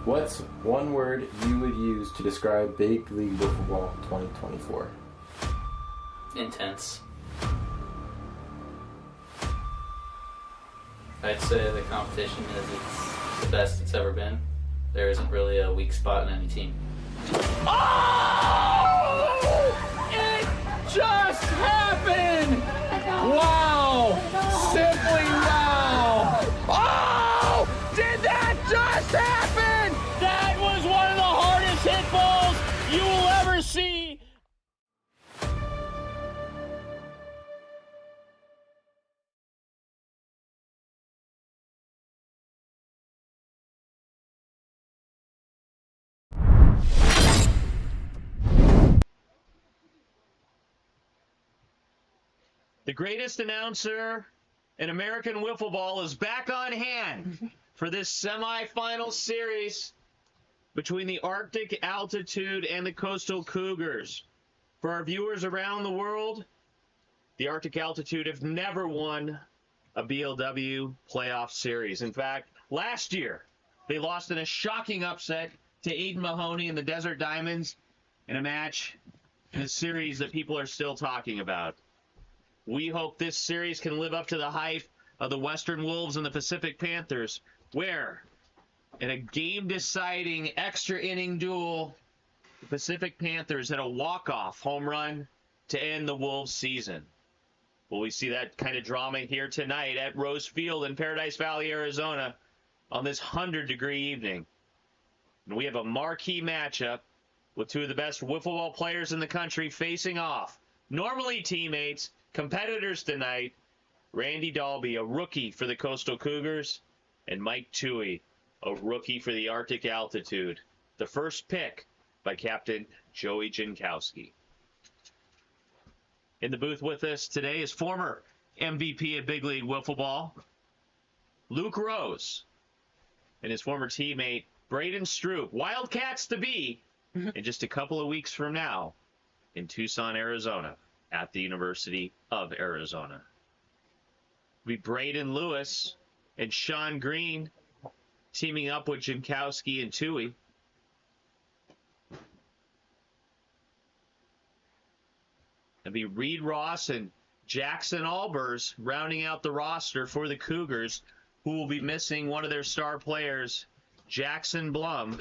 What's one word you would use to describe Big League Football 2024? Intense. I'd say the competition is the best it's ever been. There isn't really a weak spot in any team. Oh! It just happened! Wow! Simply wow! Oh! Did that just happen? That was one of the hardest hit balls you will ever see. The greatest announcer in American wiffle ball is back on hand for this semifinal series between the Arctic Altitude and the Coastal Cougars. For our viewers around the world, the Arctic Altitude have never won a BLW playoff series. In fact, last year, they lost in a shocking upset to Aiden Mahoney and the Desert Diamonds in a match in a series that people are still talking about. We hope this series can live up to the hype of the Western Wolves and the Pacific Panthers, where, in a game-deciding extra-inning duel, the Pacific Panthers had a walk-off home run to end the Wolves' season. Will we see that kind of drama here tonight at Rose Field in Paradise Valley, Arizona, on this 100-degree evening? And we have a marquee matchup with two of the best wiffle ball players in the country facing off. Normally teammates, competitors tonight, Randy Dalby, a rookie for the Coastal Cougars, and Mike Toohey, a rookie for the Arctic Altitude. The first pick by Captain Joey Jankowski. In the booth with us today is former MVP of Big League Wiffle Ball, Luke Rose, and his former teammate, Braden Stroop. Wildcats to be in just a couple of weeks from now in Tucson, Arizona, at the University of Arizona. It'll be Braden Lewis and Sean Green teaming up with Jankowski and Toohey. It'll be Reed Ross and Jackson Albers rounding out the roster for the Cougars, who will be missing one of their star players, Jackson Blum,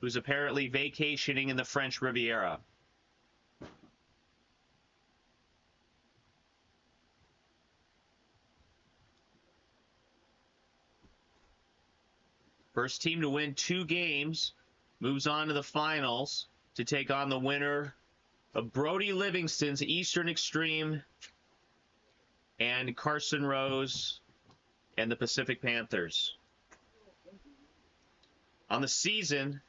who's apparently vacationing in the French Riviera. First team to win 2 games moves on to the finals to take on the winner of Brody Livingston's Eastern Extreme and Carson Rose and the Pacific Panthers. On the season,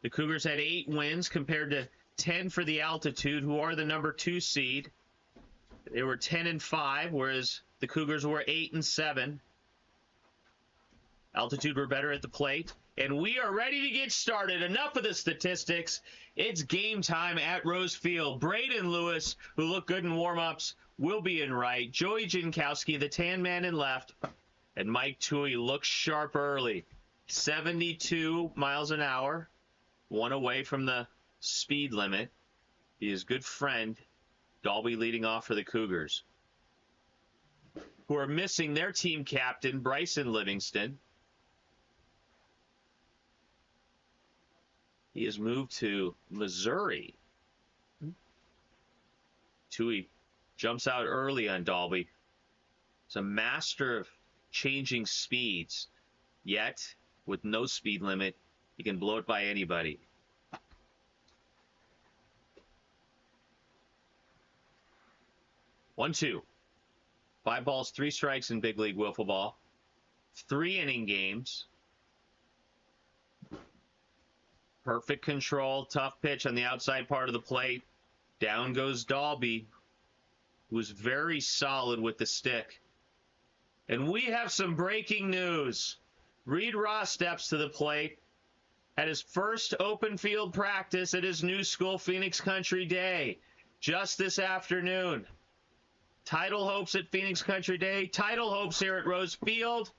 the Cougars had 8 wins compared to 10 for the Altitude, who are the number 2 seed. They were 10-5, whereas the Cougars were 8-7. Altitude were better at the plate. And we are ready to get started. Enough of the statistics. It's game time at Rose Field. Braden Lewis, who looked good in warm-ups, will be in right. Joey Jankowski, the tan man, in left. And Mike Toohey looks sharp early. 72 miles an hour. 1 away from the speed limit. His good friend, Dalby, leading off for the Cougars, who are missing their team captain, Bryson Livingston. He has moved to Missouri. Toohey jumps out early on Dalby. He's a master of changing speeds. Yet, with no speed limit, he can blow it by anybody. One, 2. 5 balls, 3 strikes in Big League Wiffle Ball. 3-inning games. Perfect control, tough pitch on the outside part of the plate. Down goes Dalby, who was very solid with the stick. And we have some breaking news. Reed Ross steps to the plate at his first open field practice at his new school, Phoenix Country Day, just this afternoon. Title hopes at Phoenix Country Day, title hopes here at Rose Field.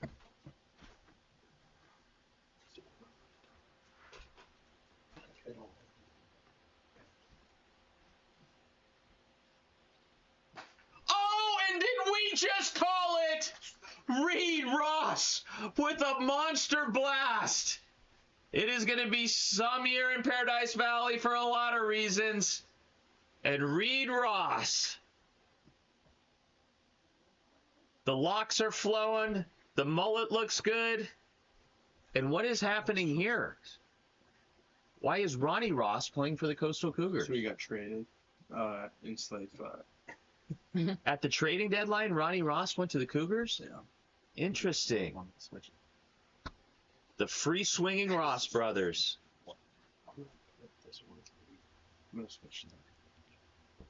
we just call it Reed Ross with a monster blast. It is going to be some year in Paradise Valley for a lot of reasons. And Reed Ross. The locks are flowing. The mullet looks good. And what is happening here? Why is Ronnie Ross playing for the Coastal Cougars? So he got traded in Slate 5. At the trading deadline, Ronnie Ross went to the Cougars? Yeah. Interesting. The free swinging Ross brothers. I'm going to switch that.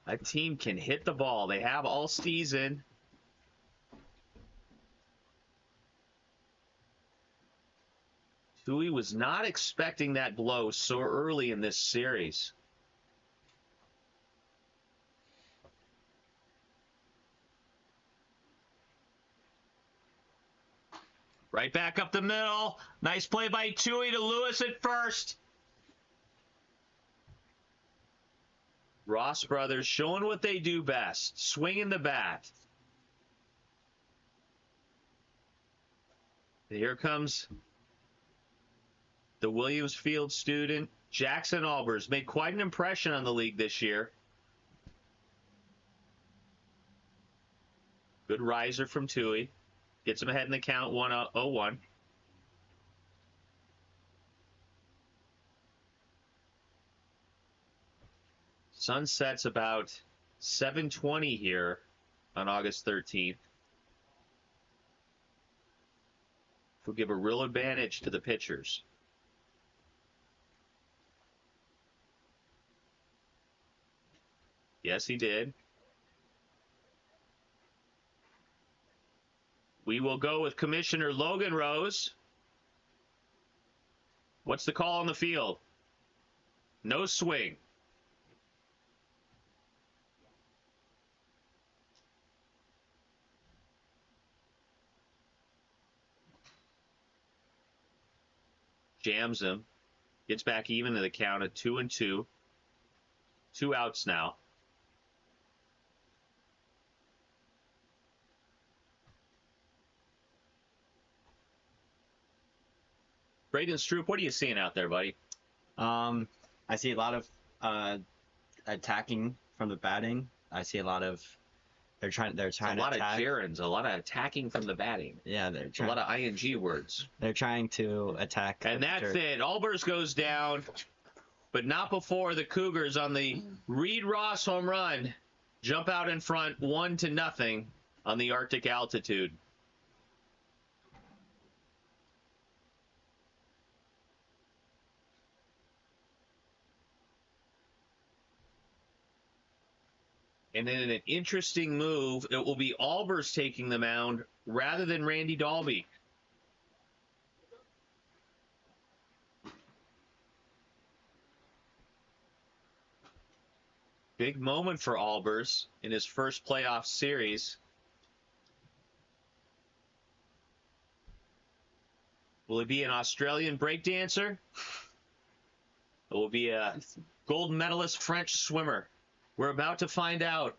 That team can hit the ball. They have all season. Tui was not expecting that blow so early in this series. Right back up the middle. Nice play by Tui to Lewis at first. Ross brothers showing what they do best, swinging the bat. And here comes the Williams Field student, Jackson Albers. Made quite an impression on the league this year. Good riser from Tui. Gets him ahead in the count, 1-0-1. Sun sets about 7:20 here on August 13th. Will give a real advantage to the pitchers. Yes, he did. We will go with Commissioner Logan Rose. What's the call on the field? No swing. Jams him. Gets back even to the count at 2-2. 2 outs now. Braden Stroop, what are you seeing out there, buddy? I see a lot of attacking from the batting. I see a lot of they're trying A to lot attack. of gerunds, a lot of attacking from the batting. Yeah, they're A trying. lot of ing words. They're trying to attack. And that's it. Albers goes down, but not before the Cougars on the Reed Ross home run jump out in front 1-0 on the Arctic altitude. And then in an interesting move, it will be Albers taking the mound rather than Randy Dalby. Big moment for Albers in his first playoff series. Will he be an Australian breakdancer? It will be a gold medalist French swimmer. We're about to find out.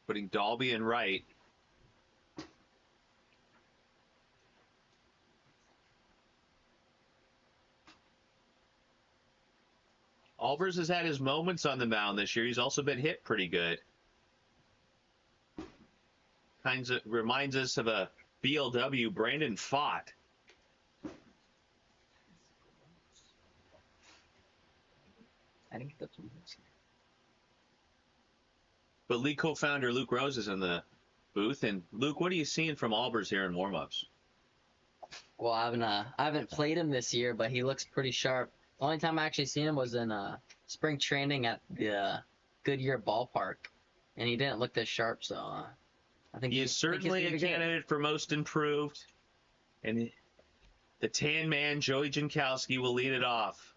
Putting Dalby in right. Albers has had his moments on the mound this year. He's also been hit pretty good. Kinds of reminds us of a BLW Brandon Fott. I didn't get that. But league co-founder Luke Rose is in the booth. And Luke, what are you seeing from Albers here in warmups? Well, I haven't played him this year, but he looks pretty sharp. The only time I actually seen him was in spring training at the Goodyear ballpark, and he didn't look this sharp. So I think He is certainly a candidate for most improved. And the tan man, Joey Jankowski, will lead it off.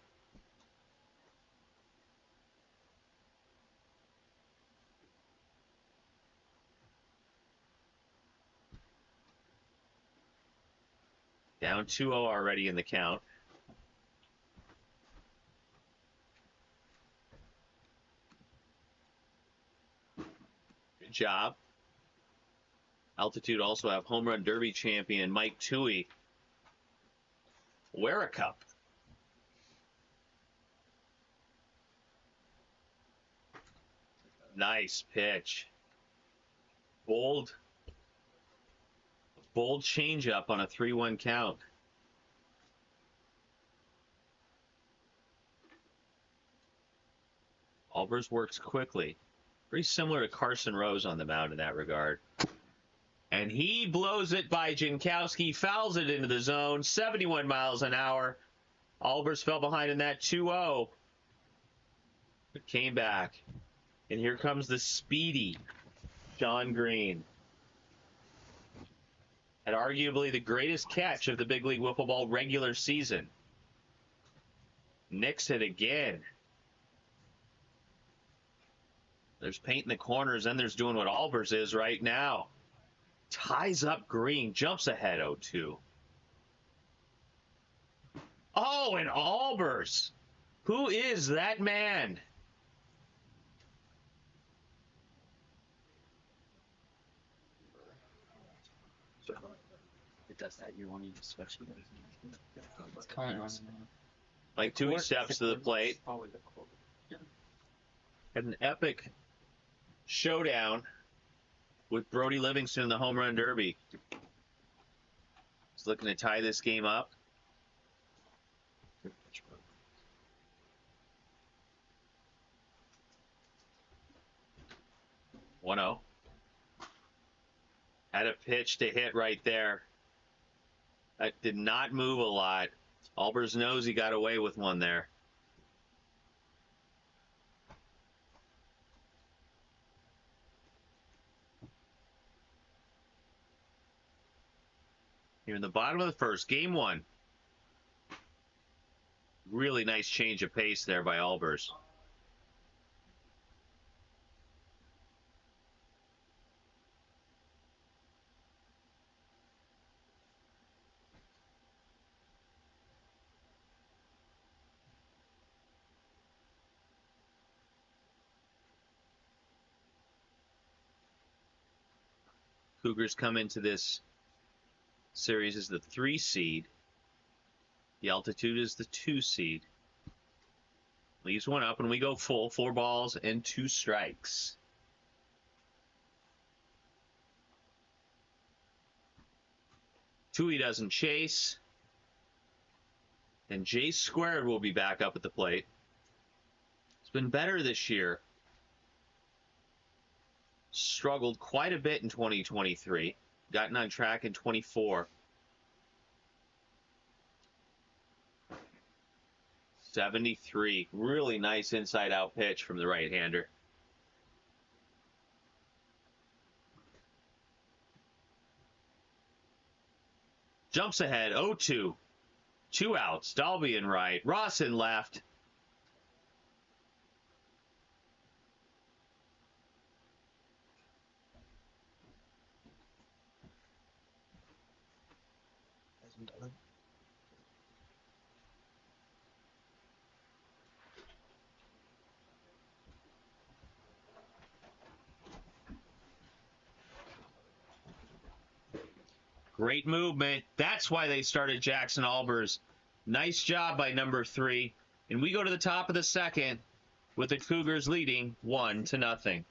Down 2-0 already in the count. Good job. Altitude also have home run derby champion Mike Toohey. Wear a cup. Nice pitch. Bold changeup on a 3-1 count. Albers works quickly. Pretty similar to Carson Rose on the mound in that regard. And he blows it by Jankowski, fouls it into the zone, 71 miles an hour. Albers fell behind in that 2-0. But came back. And here comes the speedy John Green. Had arguably the greatest catch of the Big League Wiffle Ball regular season. Nicks it again. There's paint in the corners, and there's doing what Albers is right now. Ties up Green, jumps ahead 0-2. Oh, and Albers. Who is that man? It does that. You want to switch it. It's coming on. Like Toohey steps to the plate. Had an epic showdown with Brody Livingston in the home run derby. He's looking to tie this game up. 1-0. Had a pitch to hit right there. That did not move a lot. Albers knows he got away with one there. Here in the bottom of the first, game 1. Really nice change of pace there by Albers. Cougars come into this series as the 3 seed. The Altitude is the 2 seed. Leaves one up and we go full. 4 balls and 2 strikes. Toohey doesn't chase. And J Squared will be back up at the plate. It's been better this year. Struggled quite a bit in 2023. Gotten on track in 24. 73. Really nice inside-out pitch from the right-hander. Jumps ahead, 0-2. 2 outs. Dalby in right. Ross in left. Great movement. That's why they started Jackson Albers. Nice job by number 3. And we go to the top of the second with the Cougars leading 1-0.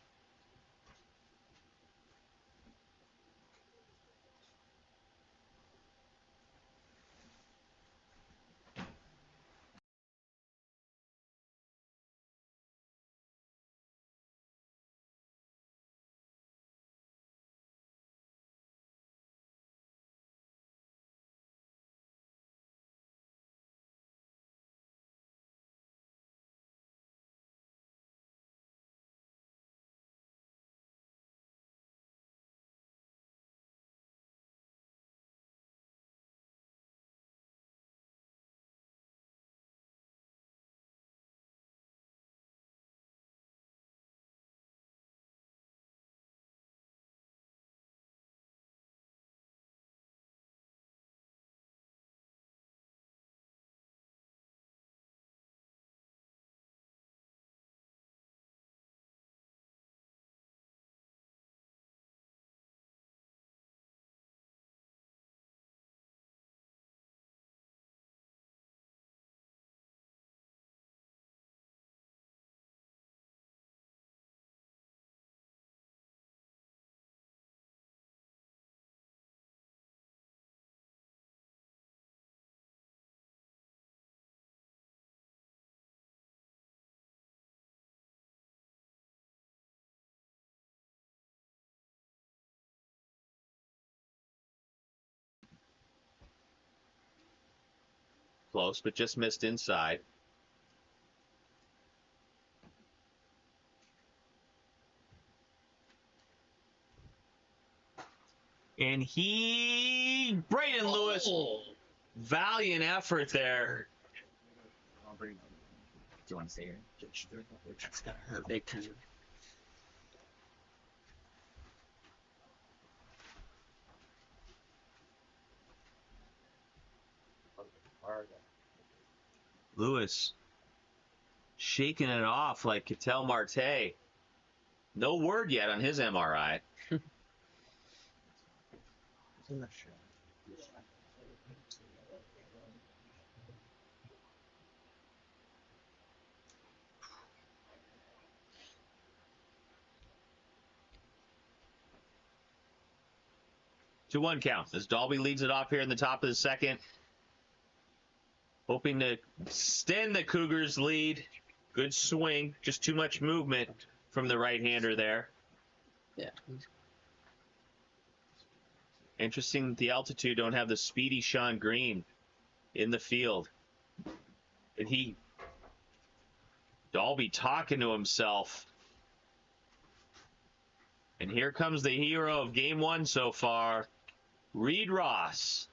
Close, but just missed inside. And Brayden Lewis, valiant effort there. I'll bring it up. Do you want to stay here? That's gonna hurt big time. Lewis shaking it off like Ketel Marte. No word yet on his MRI. To 1 count as Dalby leads it off here in the top of the second. Hoping to extend the Cougars' lead. Good swing. Just too much movement from the right-hander there. Yeah. Interesting that the altitude don't have the speedy Sean Green in the field. And Dalby talking to himself. And here comes the hero of game 1 so far, Reed Ross.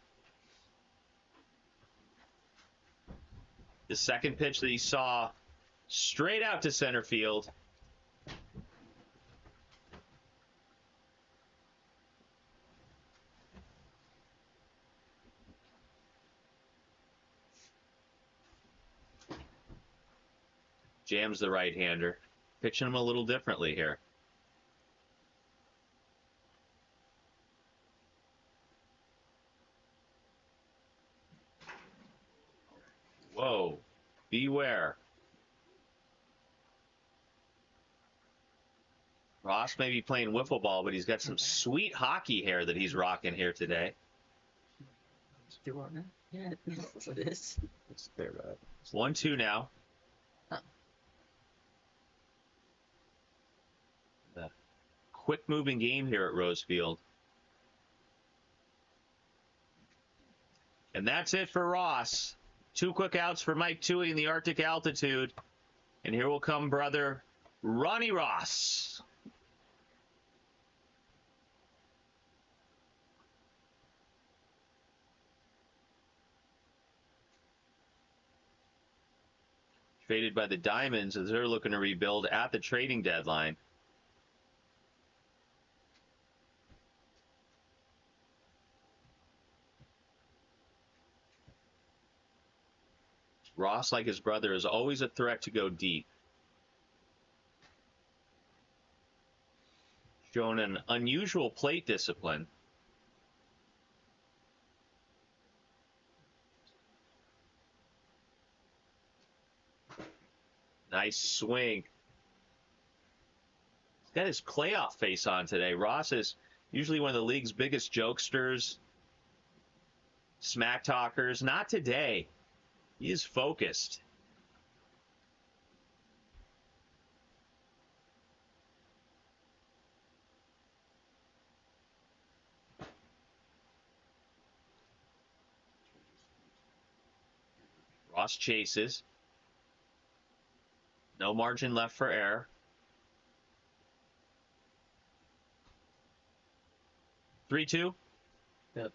The second pitch that he saw straight out to center field. Jams the right-hander. Pitching him a little differently here. Whoa, beware. Ross may be playing wiffle ball, but he's got some sweet hockey hair that he's rocking here today. Do you want that? Yeah, it is. It's there, but 1-2 now. The quick-moving game here at Rosefield. And that's it for Ross. 2 quick outs for Mike Toohey in the Arctic altitude. And here will come brother Ronnie Ross. Traded by the Diamonds as they're looking to rebuild at the trading deadline. Ross, like his brother, is always a threat to go deep. Shown an unusual plate discipline. Nice swing. He's got his playoff face on today. Ross is usually one of the league's biggest jokesters, smack talkers. Not today. He is focused. Ross chases. No margin left for error. Three-two. Yep.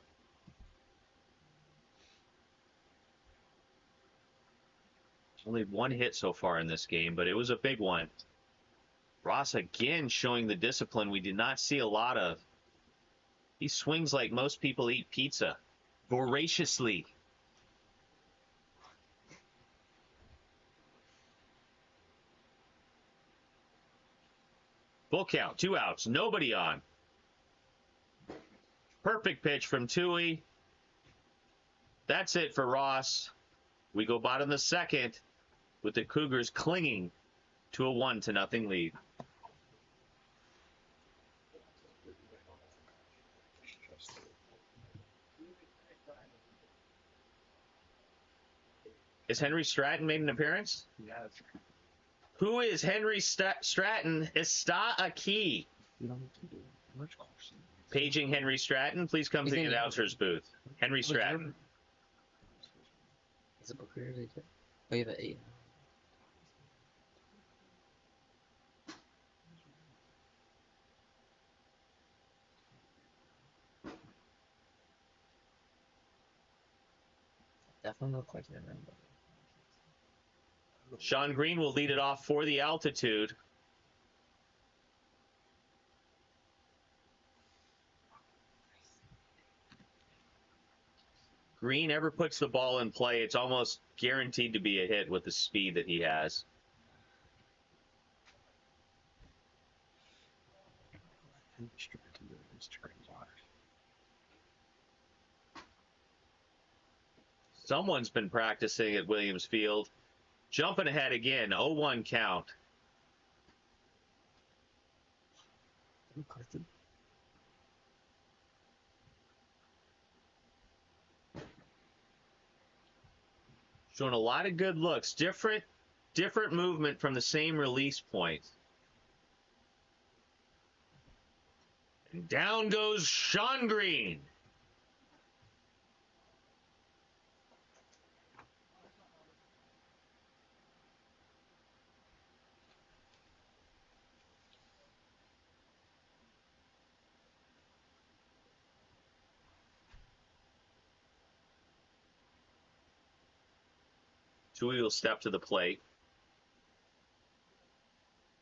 Only 1 hit so far in this game, but it was a big one. Ross again showing the discipline we did not see a lot of. He swings like most people eat pizza, voraciously. Full count, 2 outs, nobody on. Perfect pitch from Toohey. That's it for Ross. We go bottom of the second with the Cougars clinging to a 1-0 lead. Is Henry Stratton made an appearance? Yeah, that's right. Who is Henry Stratton? Está aquí. you don't need to do much question. Paging Henry Stratton. Please come to the announcer's booth. Henry Stratton. Is it Booker? Oh, you have an 8. Definitely look like him. Sean Green will lead it off for the altitude. Green ever puts the ball in play, it's almost guaranteed to be a hit with the speed that he has. Someone's been practicing at Williams Field. Jumping ahead again, 0-1 count. Showing a lot of good looks. Different movement from the same release point. And down goes Sean Green. Tui will step to the plate.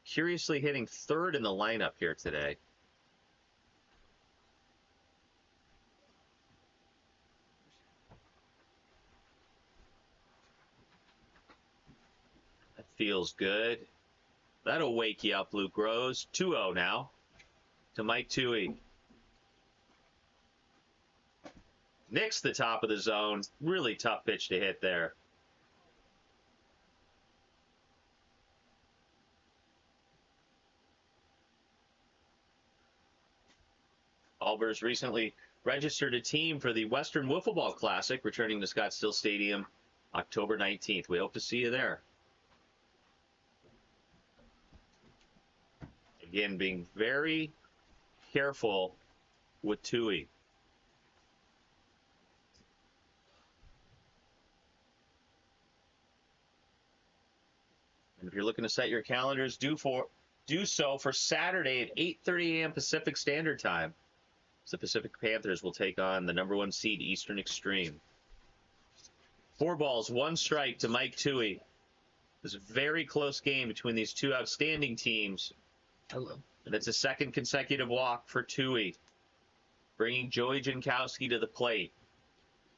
Curiously hitting third in the lineup here today. That feels good. That'll wake you up, Luke Rose. 2-0 now to Mike Tui. Nicks the top of the zone. Really tough pitch to hit there. Albers recently registered a team for the Western Wiffle Ball Classic, returning to Scottsdale Stadium October 19th. We hope to see you there. Again, being very careful with Tui. And if you're looking to set your calendars, do so for Saturday at 8:30 a.m. Pacific Standard Time. The Pacific Panthers will take on the #1 seed Eastern Extreme. 4 balls, 1 strike to Mike Tui. It was a very close game between these two outstanding teams. Hello. And it's a second consecutive walk for Tui, bringing Joey Jankowski to the plate.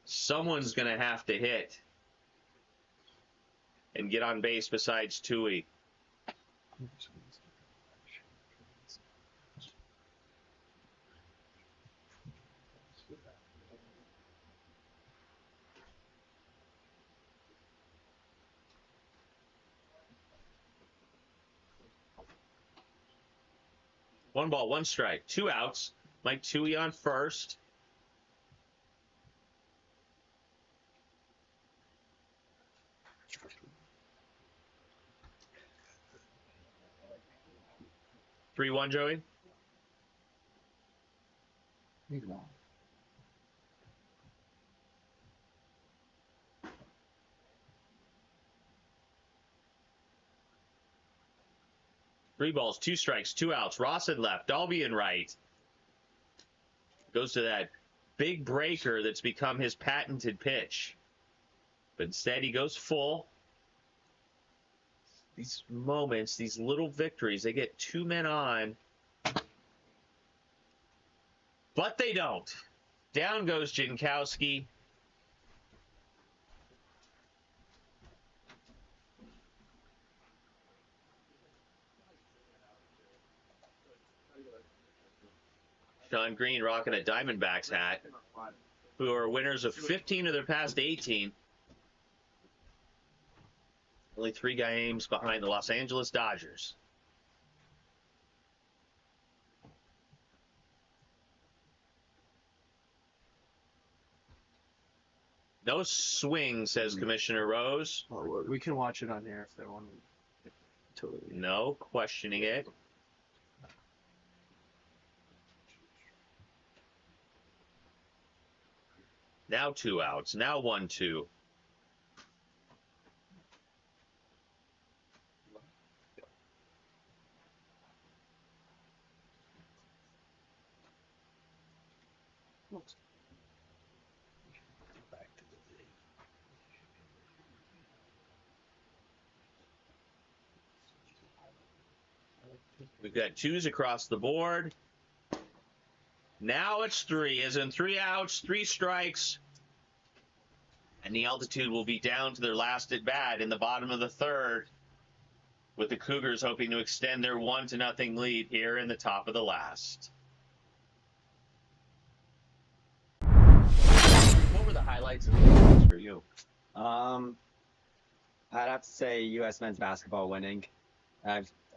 Someone's going to have to hit and get on base besides Tui. One ball, 1 strike, 2 outs. Mike Tui on first. Three, 1, Joey. 3-1. Three balls, 2 strikes, 2 outs. Rawson left, Dalby in right. Goes to that big breaker that's become his patented pitch. But instead he goes full. These moments, these little victories, they get 2 men on. But they don't. Down goes Jankowski. Sean Green rocking a Diamondbacks hat, who are winners of 15 of their past 18. Only 3 games behind the Los Angeles Dodgers. No swing, says Commissioner Rose. Oh, we can watch it on here if they want. Totally. No questioning it. Now 2 outs. Now 1-2. We've got 2s across the board. Now it's 3, as in 3 outs, 3 strikes. And the altitude will be down to their last at bat in the bottom of the 3rd, with the Cougars hoping to extend their 1-0 lead here in the top of the last. What were the highlights of the games for you? I'd have to say U.S. men's basketball winning.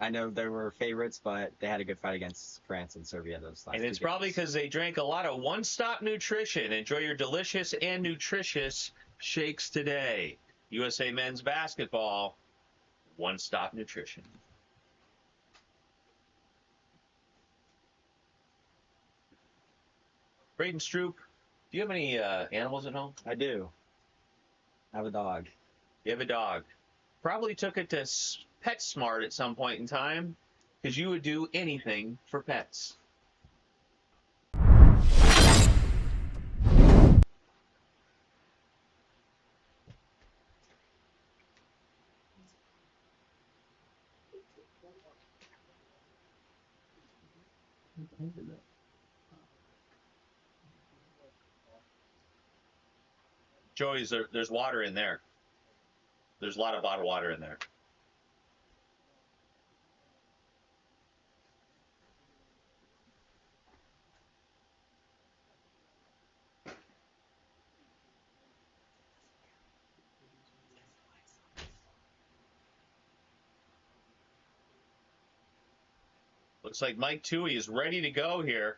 I know they were favorites, but they had a good fight against France and Serbia those last And it's two probably games. because they drank a lot of one-stop nutrition. Enjoy your delicious and nutritious shakes today. USA men's basketball, one-stop nutrition. Braden Stroop, do you have any animals at home? I do. I have a dog. You have a dog. Probably took it to PetSmart at some point in time, because you would do anything for pets. Joey, there's water in there. There's a lot of bottled water in there. Looks like Mike Toohey is ready to go here.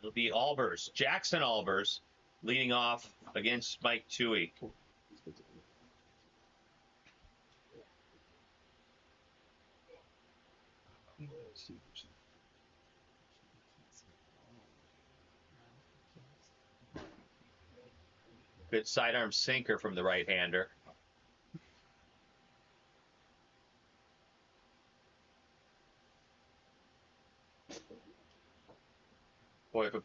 It'll be Albers, Jackson Albers, leading off against Mike Toohey. Good sidearm sinker from the right-hander. Boy, if a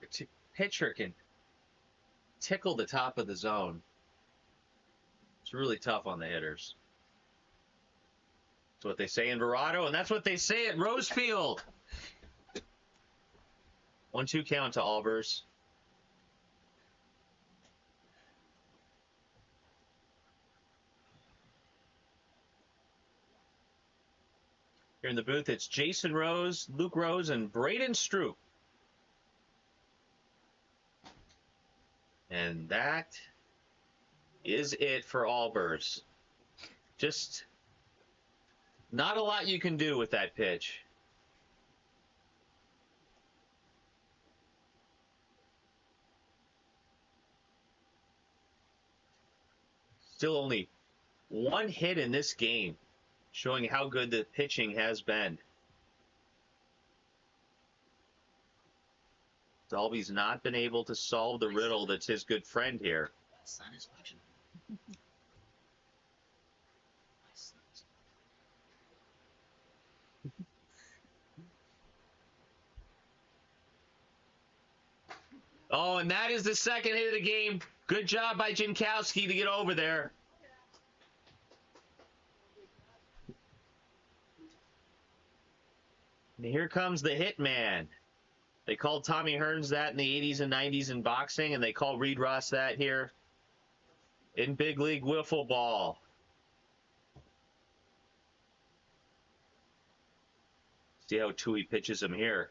pitcher can tickle the top of the zone, it's really tough on the hitters. That's what they say in Verado, and that's what they say at Rosefield. 1-2 count to Albers. Here in the booth, it's Jason Rose, Luke Rose, and Braden Stroop. And that is it for Albers. Just not a lot you can do with that pitch. Still only 1 hit in this game, showing how good the pitching has been. Dalby's not been able to solve the riddle that's his good friend here. Oh, and that is the second hit of the game. Good job by Jankowski to get over there. And here comes the hitman. They called Tommy Hearns that in the 80s and 90s in boxing, and they call Reed Ross that here in big league wiffle ball. See how Toohey pitches him here.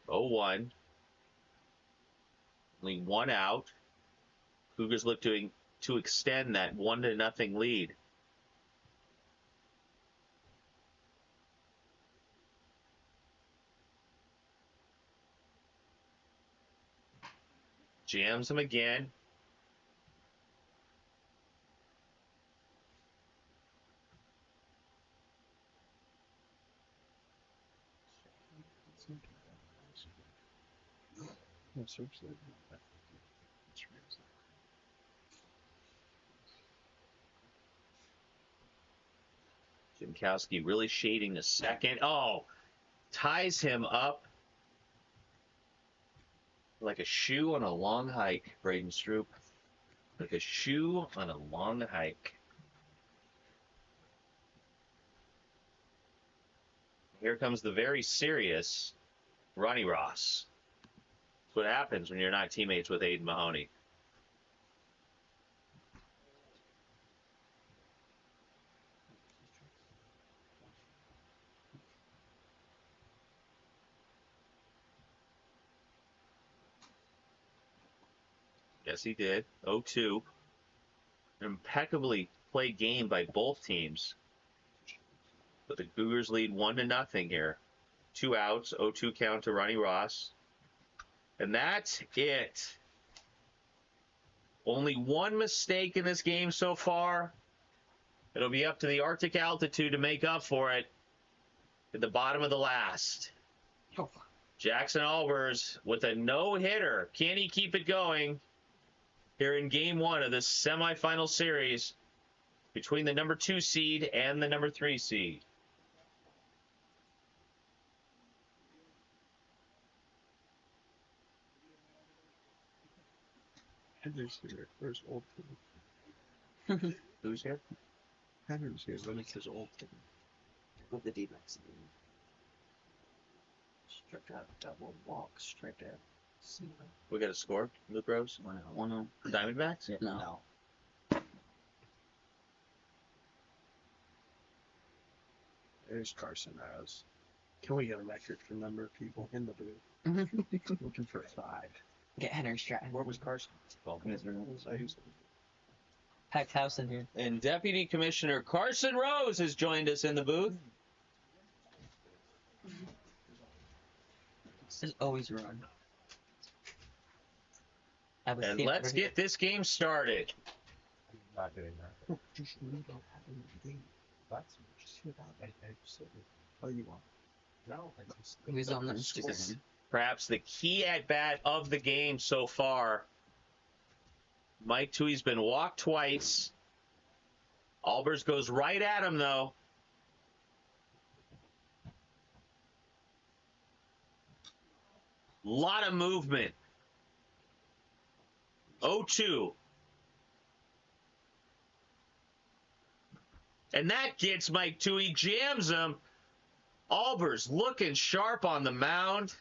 Oh, 1. Only 1 out. Cougars look to extend that 1-0 lead. Jams him again. Gronkowski really shading the second. Oh, ties him up like a shoe on a long hike, Braden Stroop. Like a shoe on a long hike. Here comes the very serious Ronnie Ross. That's what happens when you're not teammates with Aiden Mahoney. Yes, he did. 0-2. Impeccably played game by both teams. But the Cougars lead 1-0 here. 2 outs, 0-2 count to Ronnie Ross. And that's it. Only one mistake in this game so far. It'll be up to the Arctic Altitude to make up for it at the bottom of the last. Jackson Albers with a no-hitter. Can he keep it going here in game 1 of this semifinal series between the number 2 seed and the number 3 seed? Henry's here. Where's old kid? Who's here? Henry's here. Let me His old team. With the D-backs. Strike out, double walk, strike out. We got a score, Luke Rose? 1-0. Diamondbacks? No. There's Carson Rose. Can we get a record for number of people in the booth? Looking for 5. Get Henry Stratton. Where was Carson? Packed house in here. And Deputy Commissioner Carson Rose has joined us in the booth. This is always run. And let's get this game started. Not doing that. Just read out having the game. Just hear that. Oh, you want? No. Who's on the Instagram? Perhaps the key at bat of the game so far. Mike Tui's been walked twice. Albers goes right at him, though. Lot of movement. 0-2. And that gets Mike Tui, jams him. Albers looking sharp on the mound.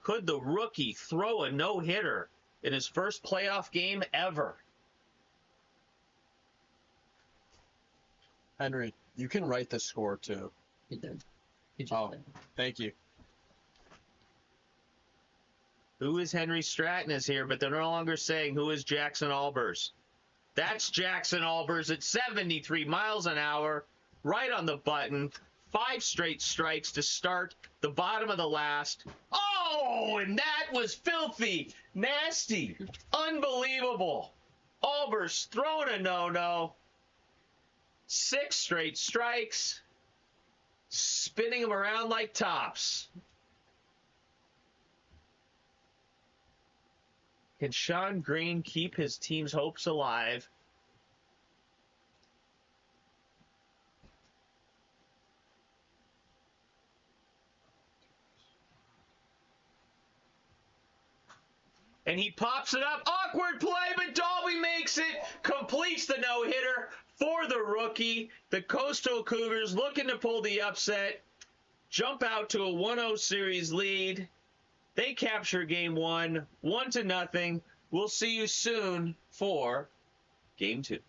Could the rookie throw a no-hitter in his first playoff game ever? Henry, you can write the score too. He did. He just Oh. did. Thank you. Who is Henry Stratton is here, but they're no longer saying who is Jackson Albers. That's Jackson Albers at 73 miles an hour, right on the button. 5 straight strikes to start the bottom of the last. Oh, and that was filthy, nasty, unbelievable. Albers throwing a no-no. 6 straight strikes, spinning them around like tops. Can Sean Green keep his team's hopes alive? And he pops it up. Awkward play, but Dalby makes it. Completes the no-hitter for the rookie. The Coastal Cougars looking to pull the upset. Jump out to a 1-0 series lead. They capture game 1, 1-0. We'll see you soon for game 2.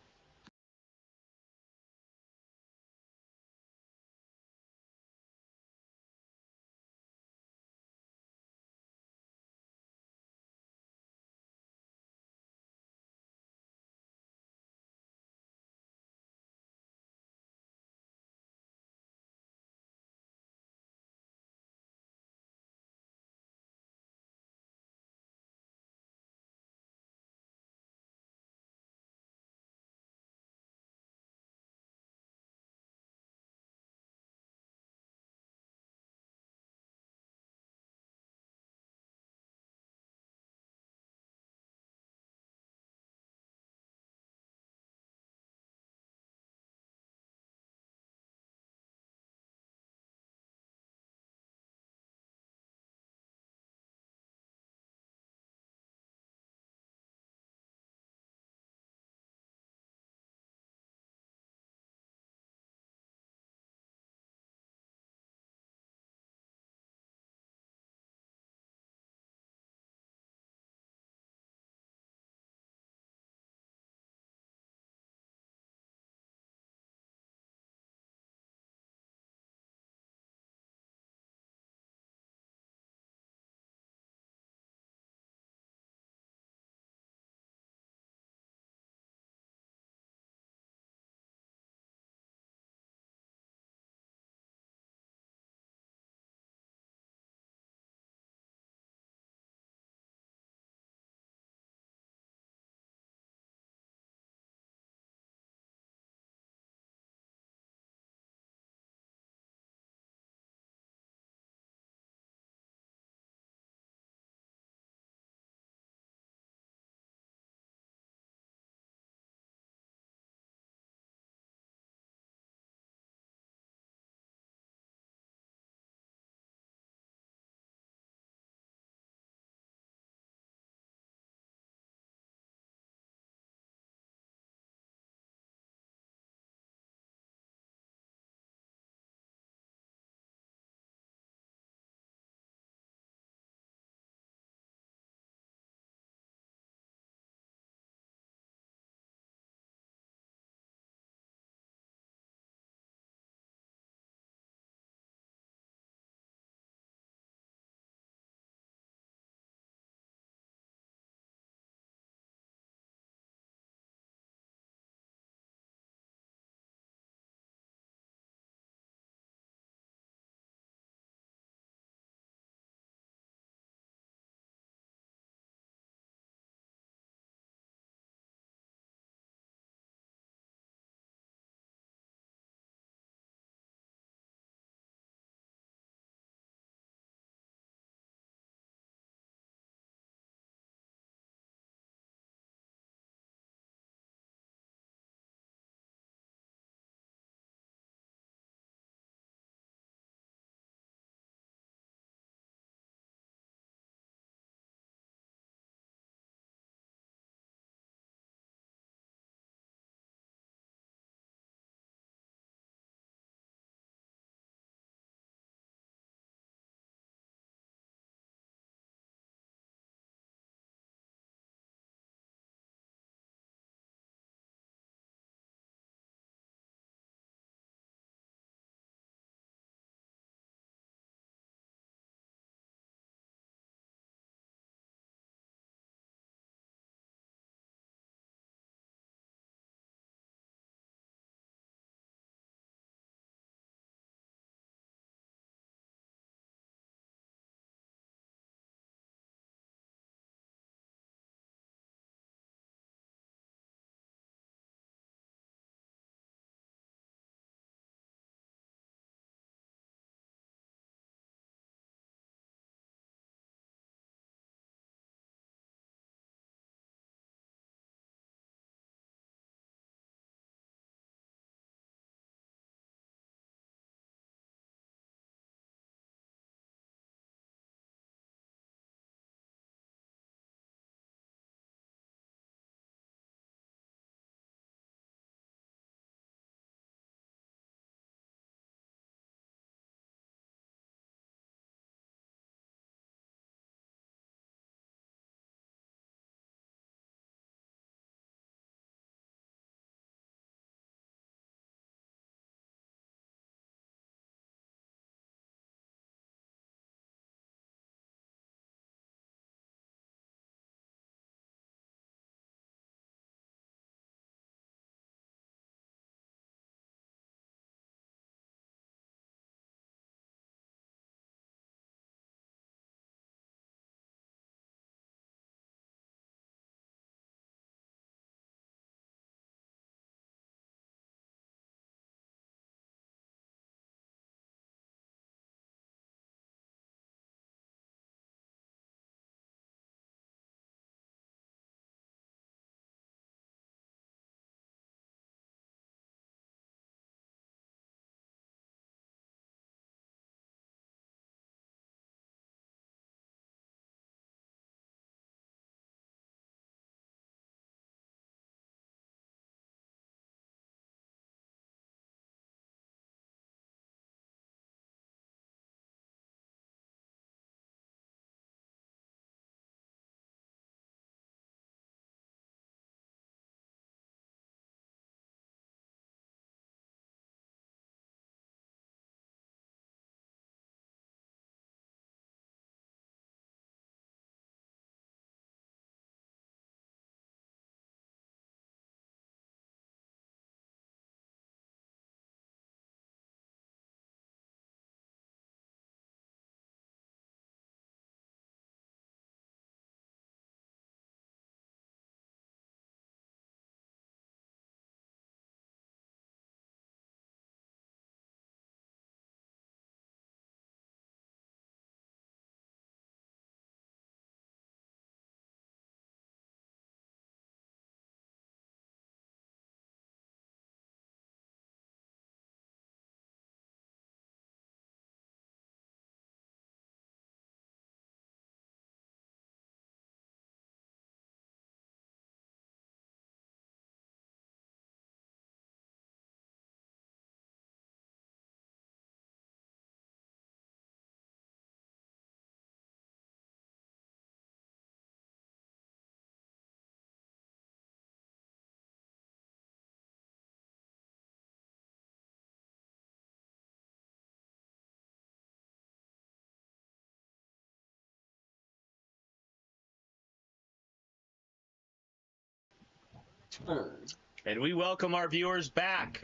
And we welcome our viewers back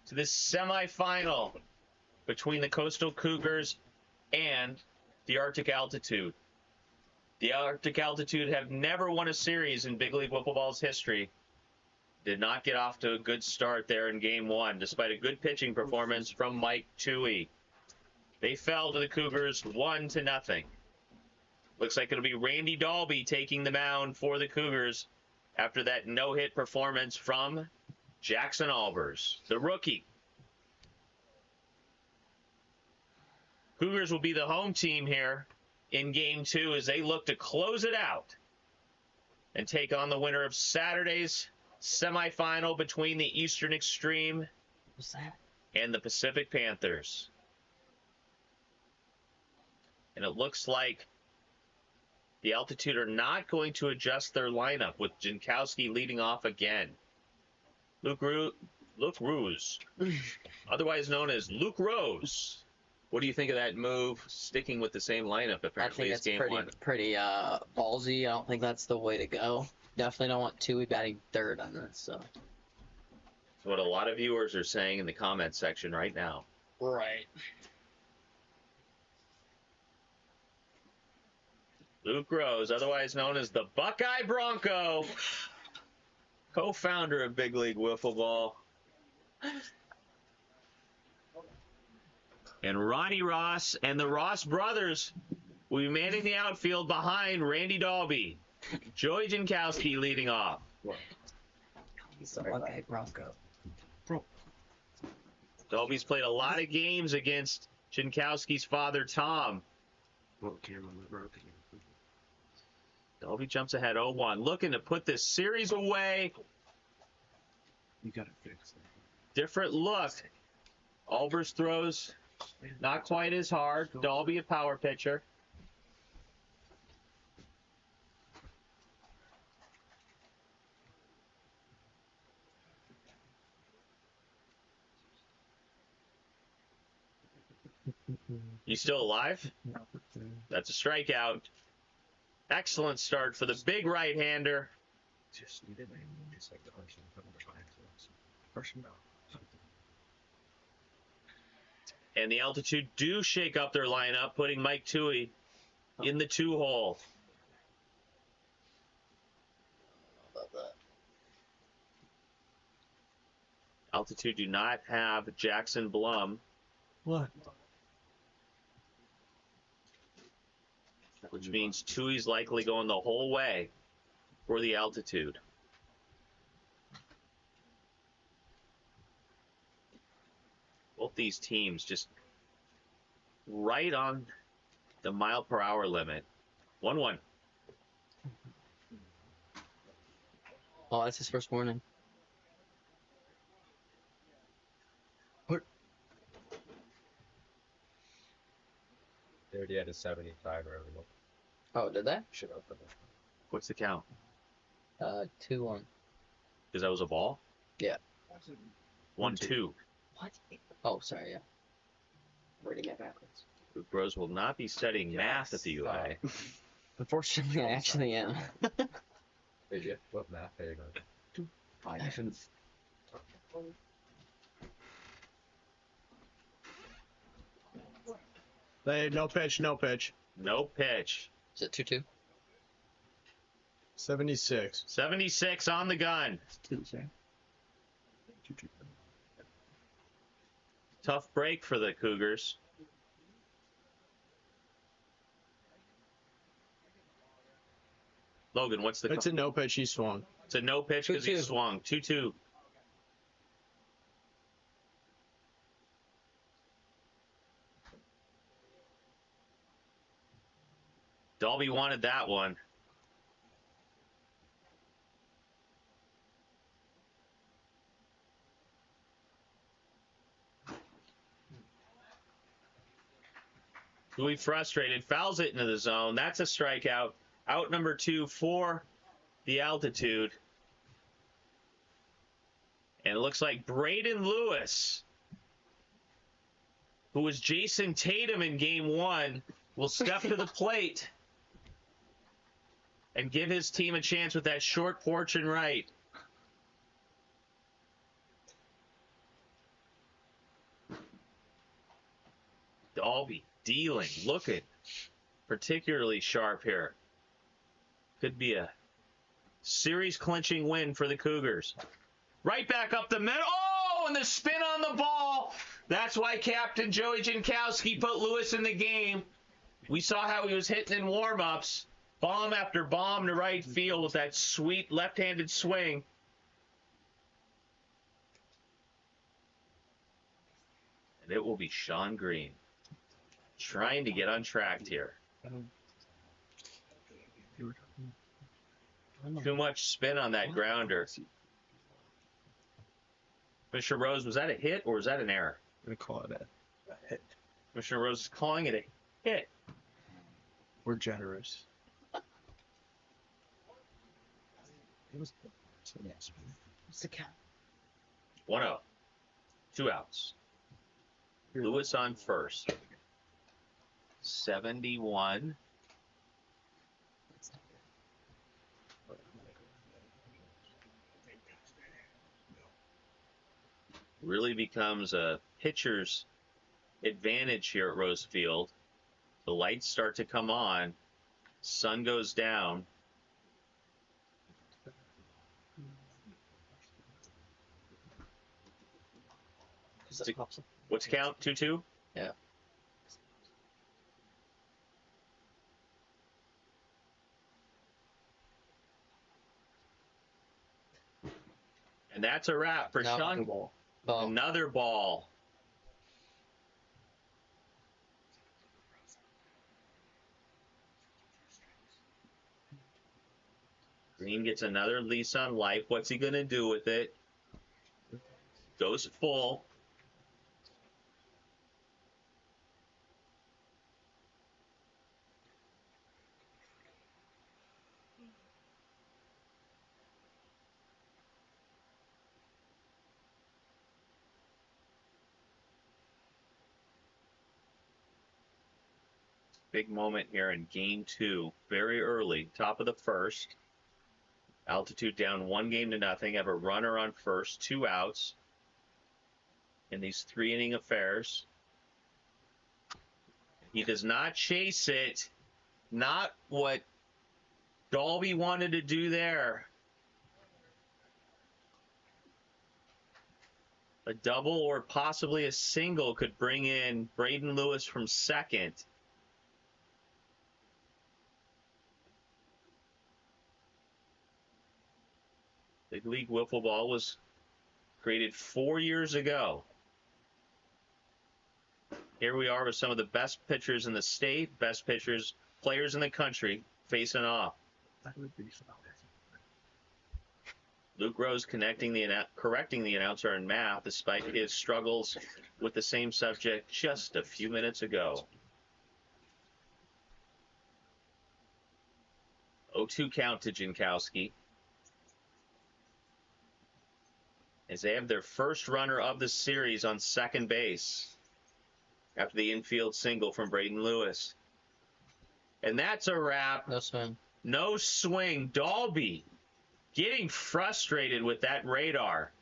to this semifinal between the Coastal Cougars and the Arctic Altitude. The Arctic Altitude have never won a series in Big League Wiffle Ball's history. Did not get off to a good start there in Game 1, despite a good pitching performance from Mike Toohey. They fell to the Cougars 1-0. Looks like it'll be Randy Dalby taking the mound for the Cougars after that no-hit performance from Jackson Albers, the rookie. Cougars will be the home team here in Game 2 as they look to close it out and take on the winner of Saturday's semifinal between the Eastern Extreme and the Pacific Panthers. And it looks like the Altitude are not going to adjust their lineup with Jankowski leading off again. Luke Rose, otherwise known as Luke Rose. What do you think of that move, sticking with the same lineup I apparently think as it's Game 1? pretty ballsy. I don't think that's the way to go. Definitely don't want Toohey batting third on this. So. That's what a lot of viewers are saying in the comment section right now. Right. Luke Rose, otherwise known as the Buckeye Bronco, co-founder of Big League Wiffle Ball. And Ronnie Ross and the Ross brothers will be manning the outfield behind Randy Dalby. Joey Jankowski leading off. He's the Buckeye Bronco. Dalby's played a lot of games against Jankowski's father, Tom. Dalby jumps ahead 0-1, looking to put this series away. You gotta fix that. Different look. Albers throws not quite as hard. Dalby a power pitcher. You still alive? That's a strikeout. Excellent start for the big right-hander. Just needed a just like the person. And the Altitude do shake up their lineup, putting Mike Toohey in the 2-hole. Altitude do not have Jackson Blum. What? Which means Toohey's likely going the whole way for the Altitude. Both these teams just right on the mile-per-hour limit. 1-1. Oh, that's his first warning. They already had a 75 or everything. Oh, did they? Should open it. What's the count? 2-1. Because that was a ball? Yeah. 1-2. What? Oh, sorry, yeah. Reading it backwards. Luke Rose will not be studying math at the UI. Unfortunately, I actually am. Did you? What math are you going? I haven't. Hey, no pitch, no pitch. No pitch. Is it 2-2? 76. 76 on the gun. Tough break for the Cougars. Logan, what's the... It's a no pitch, he swung. It's a no pitch because he 2-2. swung. 2-2. Dalby wanted that one. Louis frustrated, fouls it into the zone. That's a strikeout. Out number 2 for the Altitude. And it looks like Braden Lewis, who was Jason Tatum in Game 1, will step to the plate and give his team a chance with that short porch and right. Dalby dealing, looking particularly sharp here. Could be a series clinching win for the Cougars. Right back up the middle. Oh, and the spin on the ball. That's why Captain Joey Jankowski put Lewis in the game. We saw how he was hitting in warm-ups. Bomb after bomb to right field with that sweet left-handed swing. And it will be Sean Green trying to get untracked here. Too much spin on that grounder. Commissioner Rose, was that a hit or was that an error? I'm going to call it a hit. Commissioner Rose is calling it a hit. We're generous. What's the count? 1-0. 2 outs. Lewis on first. 71. Really becomes a pitcher's advantage here at Rose Field. The lights start to come on. Sun goes down. What's the count? 2-2? Yeah. And that's a wrap for No. Sean. Ball. Ball. Another ball. Green gets another lease on life. What's he going to do with it? Goes full. Big moment here in game 2. Very early, top of the first. Altitude down 1-0. Have a runner on first, 2 outs in these 3-inning affairs. He does not chase it. Not what Dalby wanted to do there. A double or possibly a single could bring in Braden Lewis from second. Big League Wiffle Ball was created 4 years ago. Here we are with some of the best pitchers in the state, best pitchers, players in the country facing off. That would be something. Luke Rose correcting the announcer in math despite his struggles with the same subject just a few minutes ago. 0-2 count to Jankowski. As they have their first runner of the series on second base after the infield single from Braden Lewis. And that's a wrap. No swing. No swing. Dalby getting frustrated with that radar.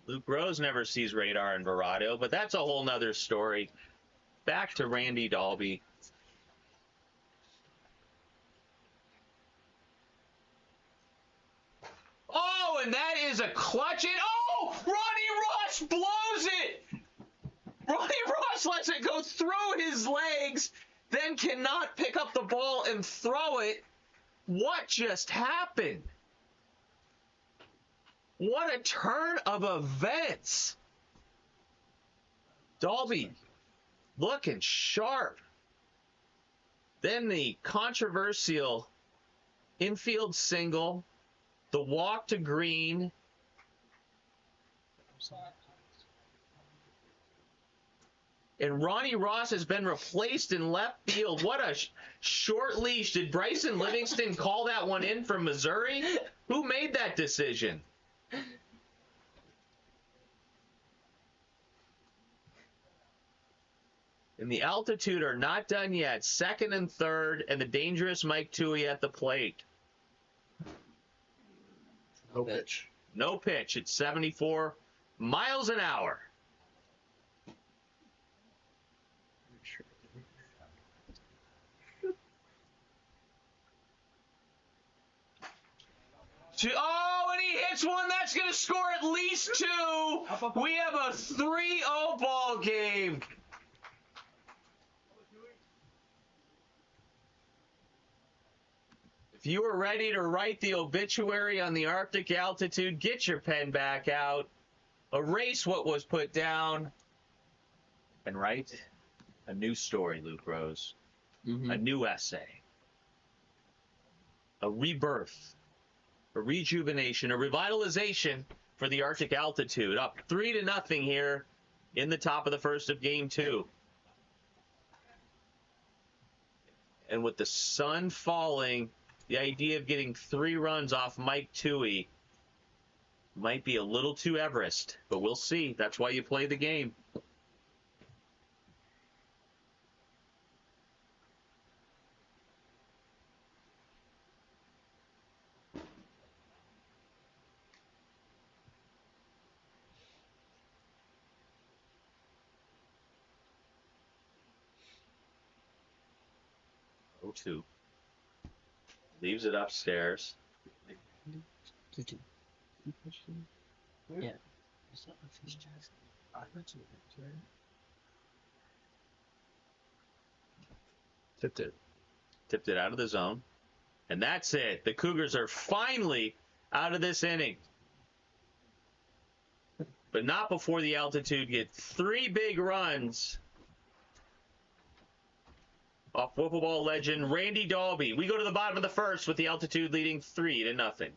Luke Rose never sees radar in Verado, but that's a whole nother story. Back to Randy Dalby. Oh, and that is a clutch it. Oh, Ronnie Ross blows it. Ronnie Ross lets it go through his legs, then cannot pick up the ball and throw it. What just happened? What a turn of events. Dalby looking sharp. Then the controversial infield single, the walk to Green. And Ronnie Ross has been replaced in left field. What a short leash. Did Bryson Livingston call that one in from Missouri? Who made that decision? And the altitude are not done yet. Second and third, and the dangerous Mike Toohey at the plate. No pitch. No pitch. It's 74 miles an hour. Oh, and he hits one. That's going to score at least 2. We have a 3-0 ball game. If you are ready to write the obituary on the Arctic Altitude, get your pen back out, erase what was put down, and write a new story, Luke Rose. A new essay. A rebirth. A rejuvenation, a revitalization for the Arctic Altitude. Up 3-0 here in the top of the first of game 2. And with the sun falling, the idea of getting 3 runs off Mike Toohey might be a little too Everest, but we'll see. That's why you play the game. Two. Leaves it upstairs. Yeah. Tipped it out of the zone. And that's it. The Cougars are finally out of this inning. But not before the Altitude get 3 big runs off wiffle ball legend Randy Dalby. We go to the bottom of the first with the Altitude leading 3-0.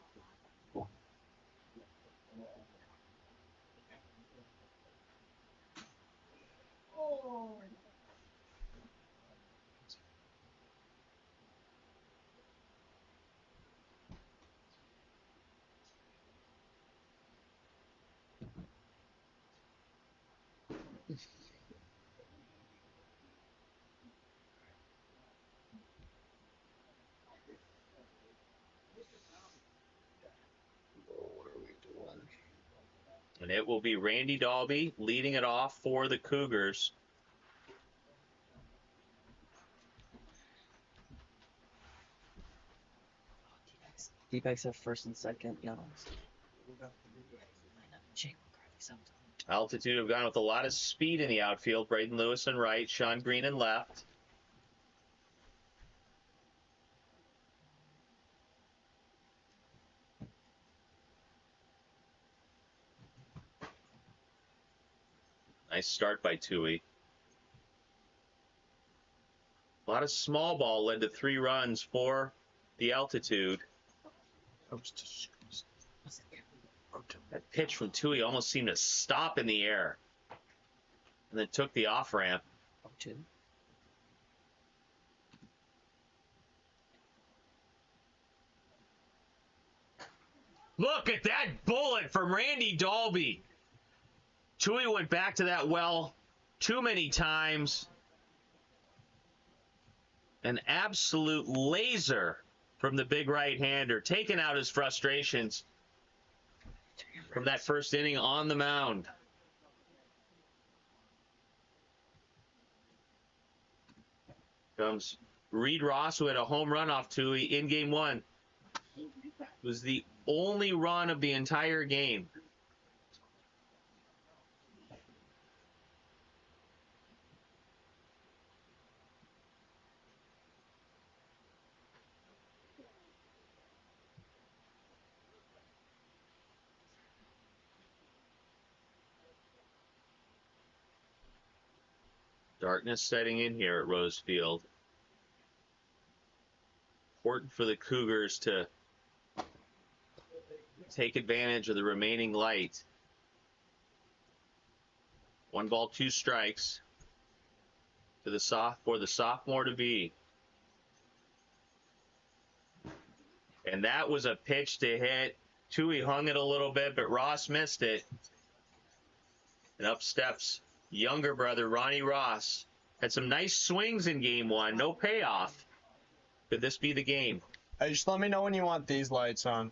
And it will be Randy Dalby leading it off for the Cougars. D-backs have first and second. Yeah. Altitude have gone with a lot of speed in the outfield. Braden Lewis in right, Sean Green in left. Nice start by Toohey. A lot of small ball led to 3 runs for the Altitude. That pitch from Toohey almost seemed to stop in the air and then took the off ramp. Look at that bullet from Randy Dalby. Toohey went back to that well too many times. An absolute laser from the big right-hander, taking out his frustrations from that first inning on the mound. Comes Reed Ross, who had a home run off Toohey in game 1. It was the only run of the entire game. Darkness setting in here at Rose Field. Important for the Cougars to take advantage of the remaining light. 1 ball, 2 strikes for the sophomore to be. And that was a pitch to hit. Toohey hung it a little bit, but Ross missed it. And up steps younger brother Ronnie Ross. Had some nice swings in game 1. No payoff. Could this be the game? Hey, just let me know when you want these lights on.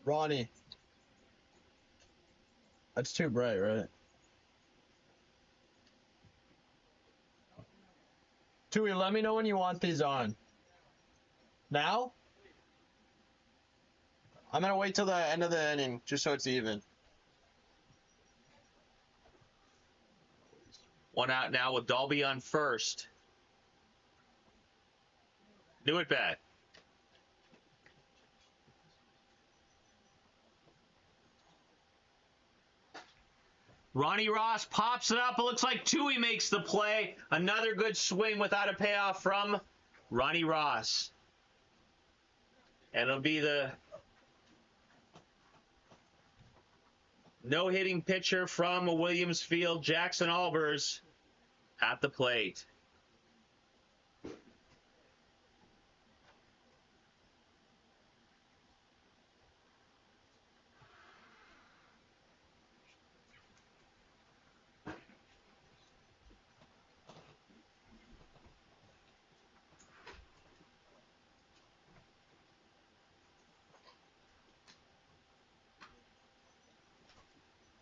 Ronnie. That's too bright, right? Tui, let me know when you want these on. Now? I'm gonna wait till the end of the inning, just so it's even. One out now with Dalby on first. New at bat. Ronnie Ross pops it up. It looks like Tui makes the play. Another good swing without a payoff from Ronnie Ross. And it'll be the no-hitting pitcher from Williams Field, Jackson Albers, at the plate.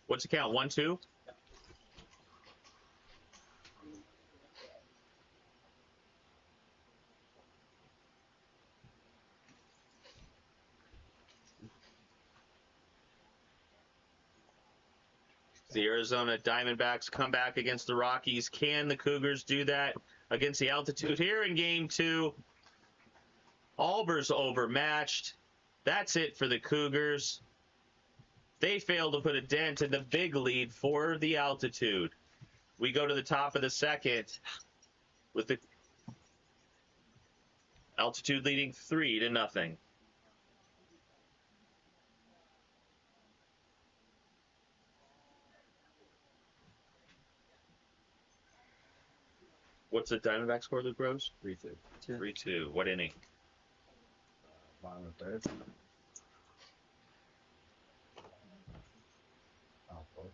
What's the count? 1-2? The Arizona Diamondbacks come back against the Rockies. Can the Cougars do that against the altitude here in game 2? Albers overmatched. That's it for the Cougars. They failed to put a dent in the big lead for the altitude. We go to the top of the second with the altitude leading 3-0. What's the Diamondback score, Luke Rose? 3-2. 3-2. What inning? Bottom of third. Oh, fourth.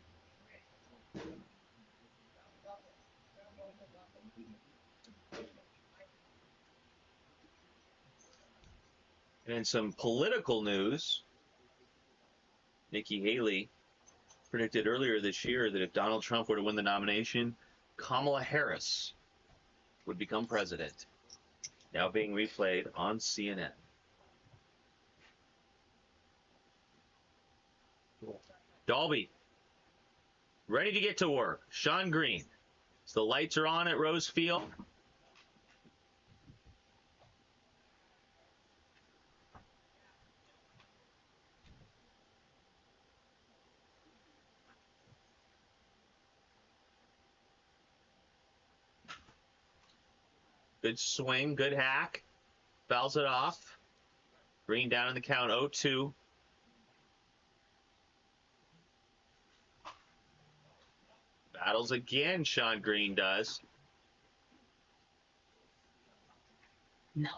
And in some political news, Nikki Haley predicted earlier this year that if Donald Trump were to win the nomination, Kamala Harris would become president. Now being replayed on CNN. Dalby, ready to get to work. Sean Green. So the lights are on at Rose Field. Good swing, good hack. Fouls it off. Green down in the count, 0-2. Battles again, Sean Green does. No.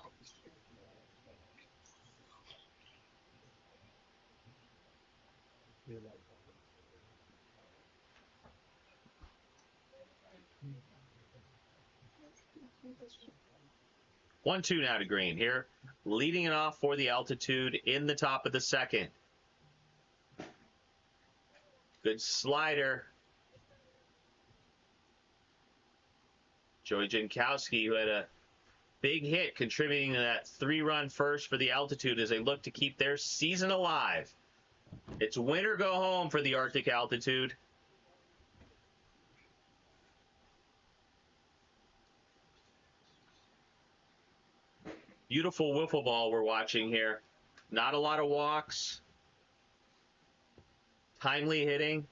One, two now to Green here. Leading it off for the altitude in the top of the second. Good slider. Joey Jankowski, who had a big hit contributing to that 3-run first for the altitude as they look to keep their season alive. It's win or go home for the Arctic altitude. Beautiful wiffle ball we're watching here. Not a lot of walks. Timely hitting.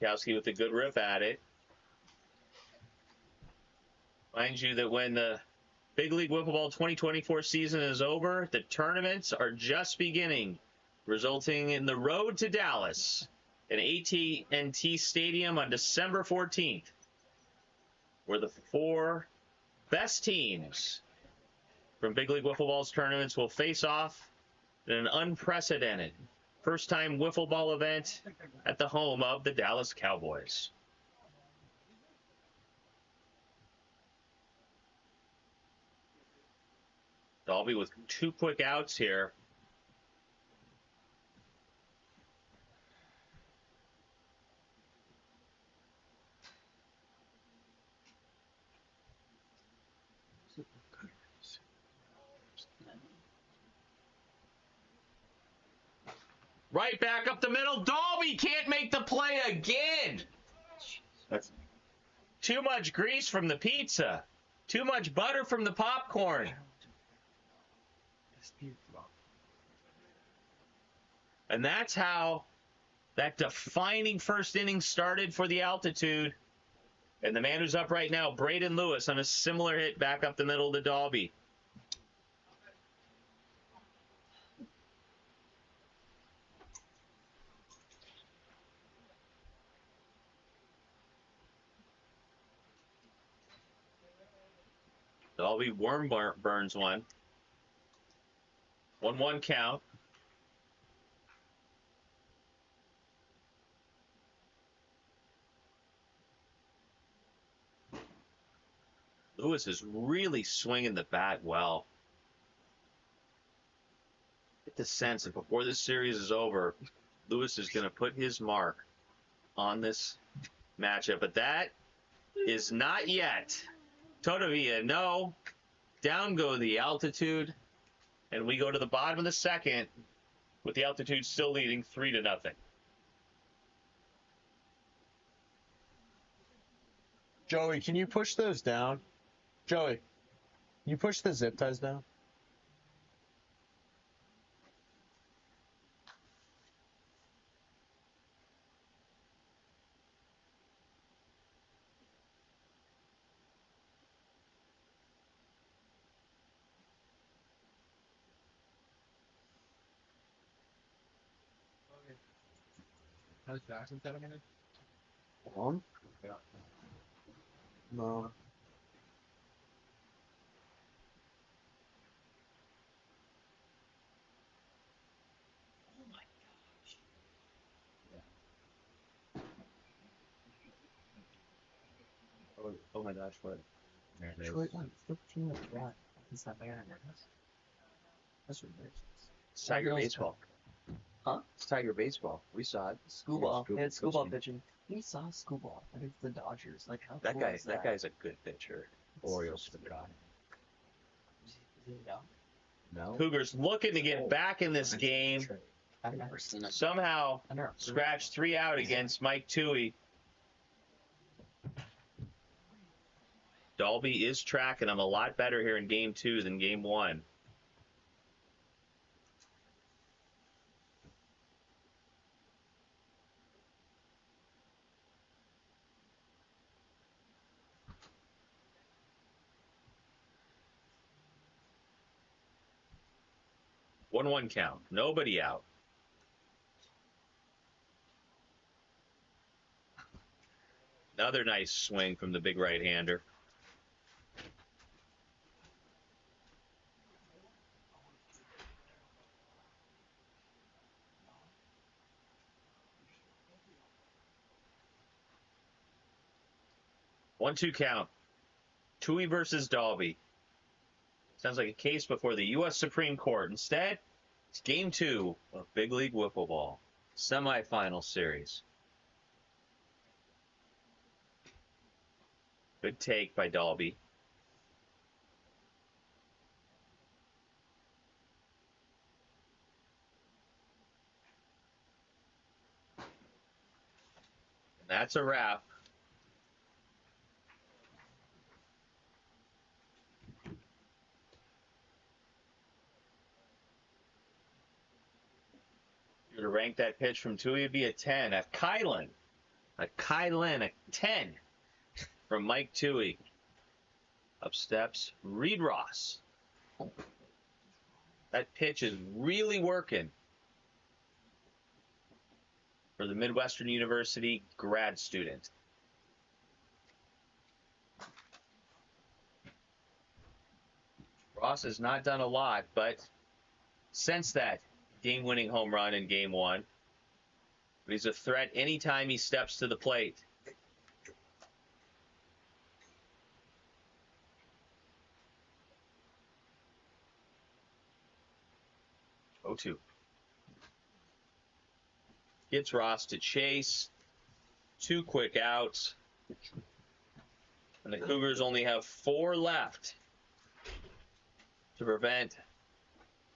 Kowski with a good rip at it. Mind you that when the Big League Wiffle Ball 2024 season is over, the tournaments are just beginning, resulting in the road to Dallas and AT&T Stadium on December 14th, where the 4 best teams from Big League Wiffle Ball's tournaments will face off in an unprecedented First time wiffle ball event at the home of the Dallas Cowboys. Dalby with 2 quick outs here. Right back up the middle. Dalby can't make the play again. That's Too much grease from the pizza. Too much butter from the popcorn. And that's how that defining first inning started for the Altitude. And the man who's up right now, Braden Lewis, on a similar hit back up the middle to Dalby. Dalby burns one. 1-1 count. Lewis is really swinging the bat well. Get the sense that before this series is over, Lewis is going to put his mark on this matchup. But that is not yet. Todavia, no. Down go the Altitude. And we go to the bottom of the second with the Altitude still leading 3-0. Joey, can you push those down? Joey, can you push the zip ties down? How's Jackson settling in? On? Yeah. No. oh my gosh, what? There it is. Detroit won 15 of that. Is that bad? That's ridiculous. It's Tiger baseball. Huh? It's Tiger baseball. We saw it. Schoolball. Yeah, They had schoolball pitching. pitching. We saw schoolball against the Dodgers. Like how That cool guy. is That guy's a good pitcher. Orioles for the guy. Is he young? No. Cougars looking to get back in this game. I've never seen him. Somehow I've never scratched 3 out against Mike Toohey. Dalby is tracking him a lot better here in game 2 than game 1. One count. Nobody out. Another nice swing from the big right-hander. One-two count. Toohey versus Dalby. Sounds like a case before the U.S. Supreme Court. Instead, it's game 2 of Big League Wiffle Ball. Semifinal series. Good take by Dalby. And that's a wrap. To rank that pitch from Toohey would be a 10. A Kylan, a 10 from Mike Toohey. Up steps Reed Ross. That pitch is really working for the Midwestern University grad student. Ross has not done a lot, but since that game-winning home run in Game 1. But he's a threat anytime he steps to the plate. Oh, 2. Gets Ross to chase. 2 quick outs. And the Cougars only have 4 left to prevent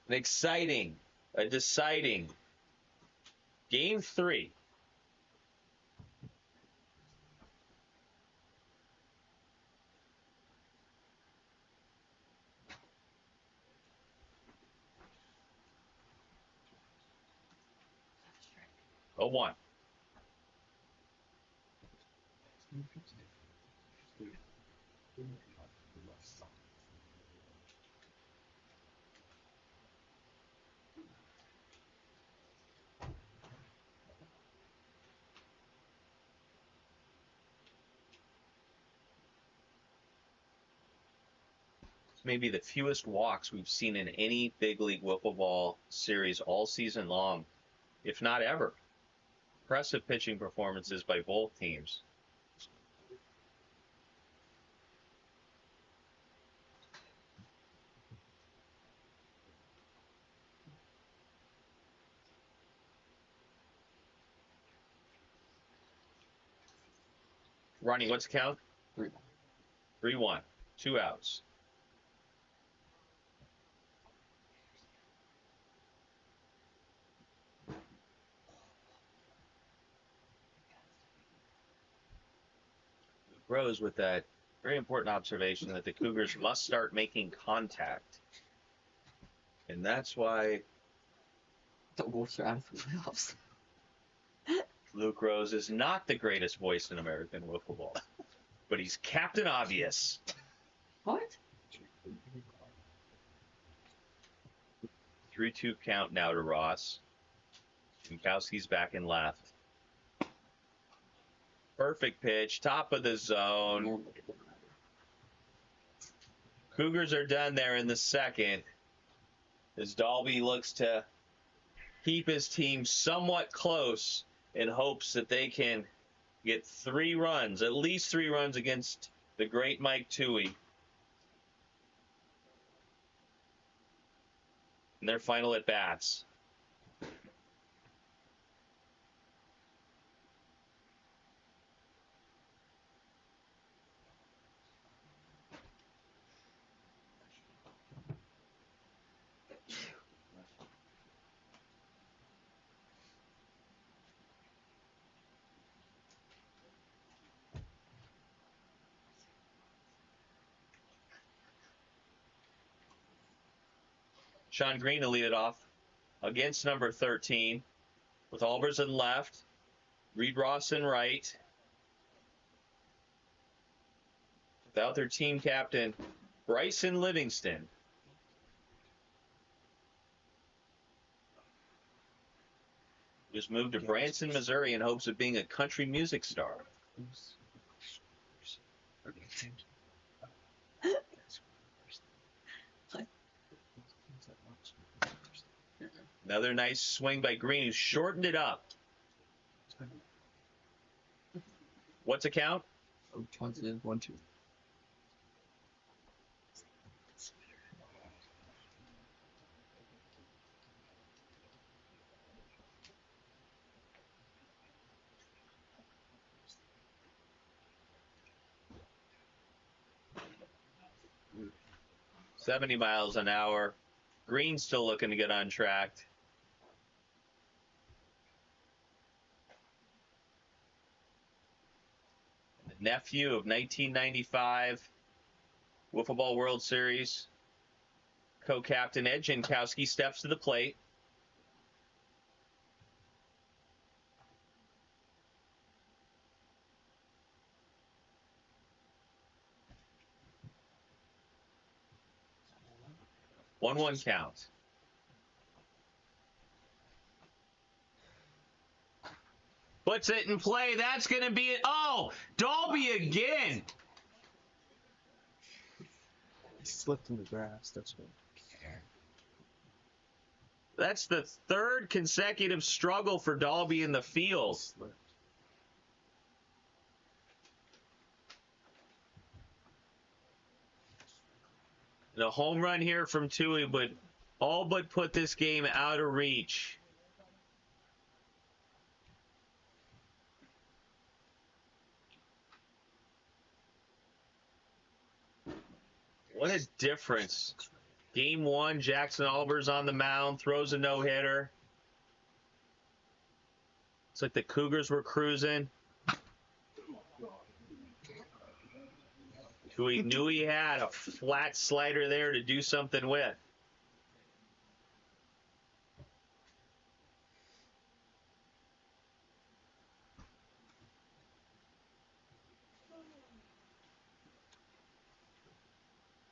an exciting, a deciding Game 3. Oh, 1. Maybe the fewest walks we've seen in any big league wiffle ball series all season long, if not ever. Impressive pitching performances by both teams. Ronnie, what's the count? 3-1. 3-1. 2 outs. Rose with that very important observation that the Cougars must start making contact. And that's why The Wolves are out of the playoffs. Luke Rose is not the greatest voice in American wiffle ball. But he's Captain Obvious. What? 3-2 count now to Ross. Jankowski's back in left. Perfect pitch, top of the zone. Cougars are done there in the second as Dalby looks to keep his team somewhat close in hopes that they can get 3 runs, at least 3 runs against the great Mike Toohey. In their final at-bats. Sean Green to lead it off against number 13 with Albers in left, Reed Ross in right. Without their team captain, Bryson Livingston. Just moved to Branson, Missouri in hopes of being a country music star. Another nice swing by Green, who shortened it up. What's the count? 1-2. Mm. 70 miles an hour. Green's still looking to get on track. The nephew of 1995 Wiffle Ball World Series co-captain Ed Jankowski steps to the plate. One count. Puts it in play. That's going to be it. Oh, Dalby again. He slipped in the grass. That's what. That's the third consecutive struggle for Dalby in the field. And a home run here from Tui, but all but put this game out of reach. What a difference. Game 1, Jackson Albers on the mound, throws a no-hitter. It's like the Cougars were cruising. He knew he had a flat slider there to do something with.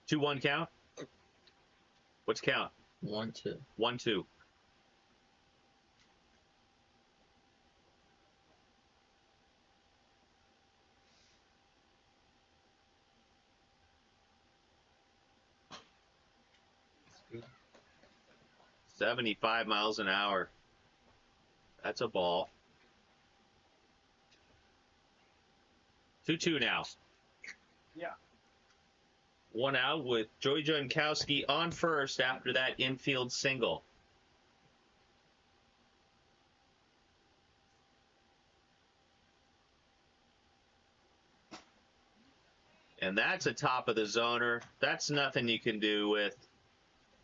Two one count. What's count? 1-2. 1-2. Good. 75 miles an hour. That's a ball. 2-2 now. Yeah. One out with Joey Jankowski on first after that infield single. And that's a top of the zoner. That's nothing you can do with.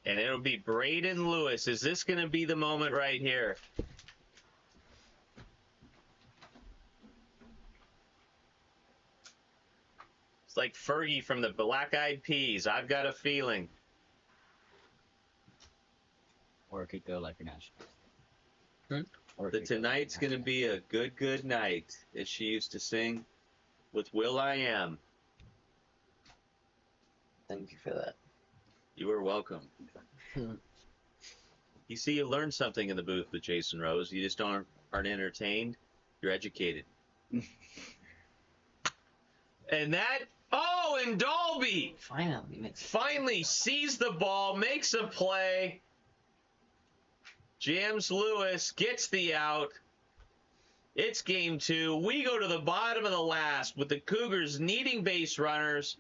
And it'll be Braden Lewis. Is this going to be the moment right here? It's like Fergie from the Black Eyed Peas. I've got a feeling. Or it could go like a national. Hmm? Or it That could go like tonight's going to national. be a good, good night, as she used to sing with Will I Am. Thank you for that. You are welcome. You see, you learned something in the booth with Jason Rose. You just aren't entertained. You're educated. And that, oh, and Dalby finally sees the ball, makes a play, jams Lewis, gets the out. It's game 2. We go to the bottom of the last with the Cougars needing base runners.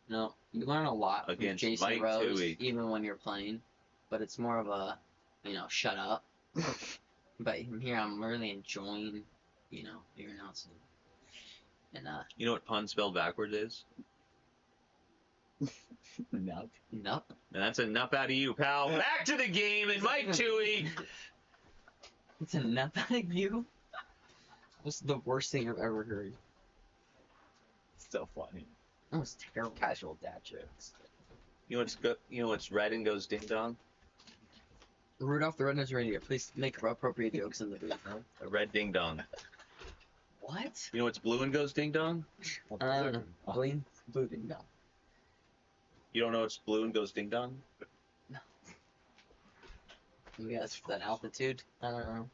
No, you learn a lot from Against Jason Mike Rose, Tui. even when you're playing. But it's more of a, shut up. But here I'm really enjoying, your announcing. And You know what pun spelled backward is? No. nope. And that's enough out of you, pal. Back to the game, and Mike Tui. It's enough out of you. This is the worst thing I've ever heard. Still funny. That was terrible. Casual dad jokes. You know what's good? You know what's red and goes ding dong? Rudolph the Red-Nosed Reindeer, please make appropriate jokes in the booth. A red ding dong. What? You know what's blue and goes ding dong? Blue ding dong. You don't know what's blue and goes ding dong? Maybe that's that altitude. I don't know.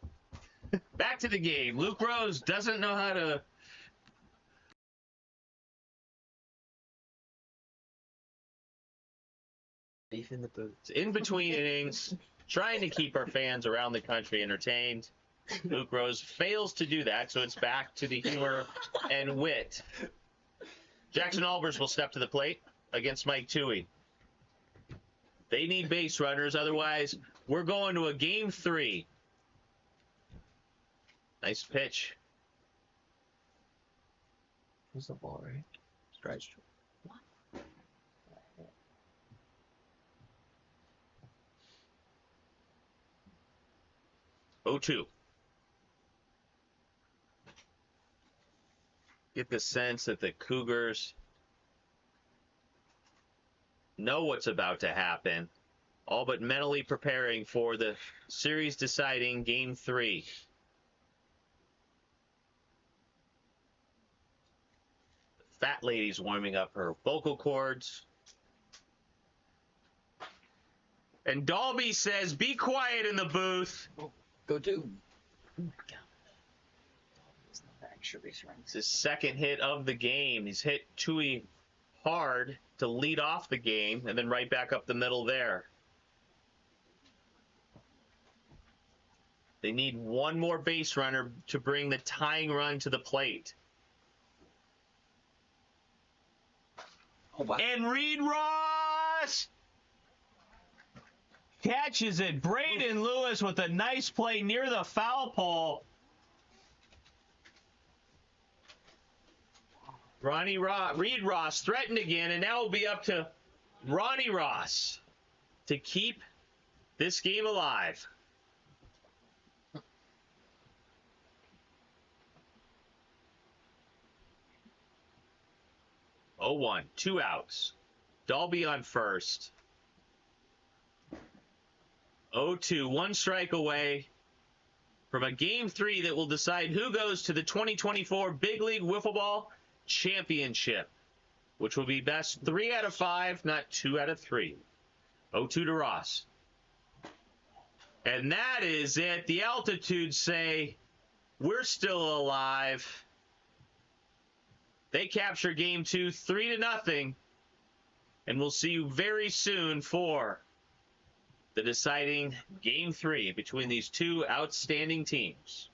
Back to the game. Luke Rose doesn't know how to. Beef in the booth. It's in between innings, trying to keep our fans around the country entertained. Luke Rose fails to do that, so it's back to the humor and wit. Jackson Albers will step to the plate against Mike Tui. They need base runners, otherwise we're going to a game 3. Nice pitch. Who's the ball, right? Stretch. 0-2. Get the sense that the Cougars know what's about to happen, all but mentally preparing for the series deciding game 3. The fat lady's warming up her vocal cords. And Dalby says, be quiet in the booth. Go do. Oh my god. It's not the extra base runs. It's his second hit of the game. He's hit Tui hard. to lead off the game, and then right back up the middle there. They need one more base runner to bring the tying run to the plate. Oh, wow. And Reed Ross catches it. Braden Lewis with a nice play near the foul pole. Reed Ross threatened again, and now it'll be up to Ronnie Ross to keep this game alive. Oh, 1, 2 outs. Dalby on first. 0-2, 1 strike away from a Game 3 that will decide who goes to the 2024 Big League Wiffle Ball Championship, which will be best 3 out of 5, not 2 out of 3. 0-2 to Ross. And that is it. The altitudes say we're still alive. They capture Game 2 3-0, and we'll see you very soon for the deciding Game 3 between these two outstanding teams.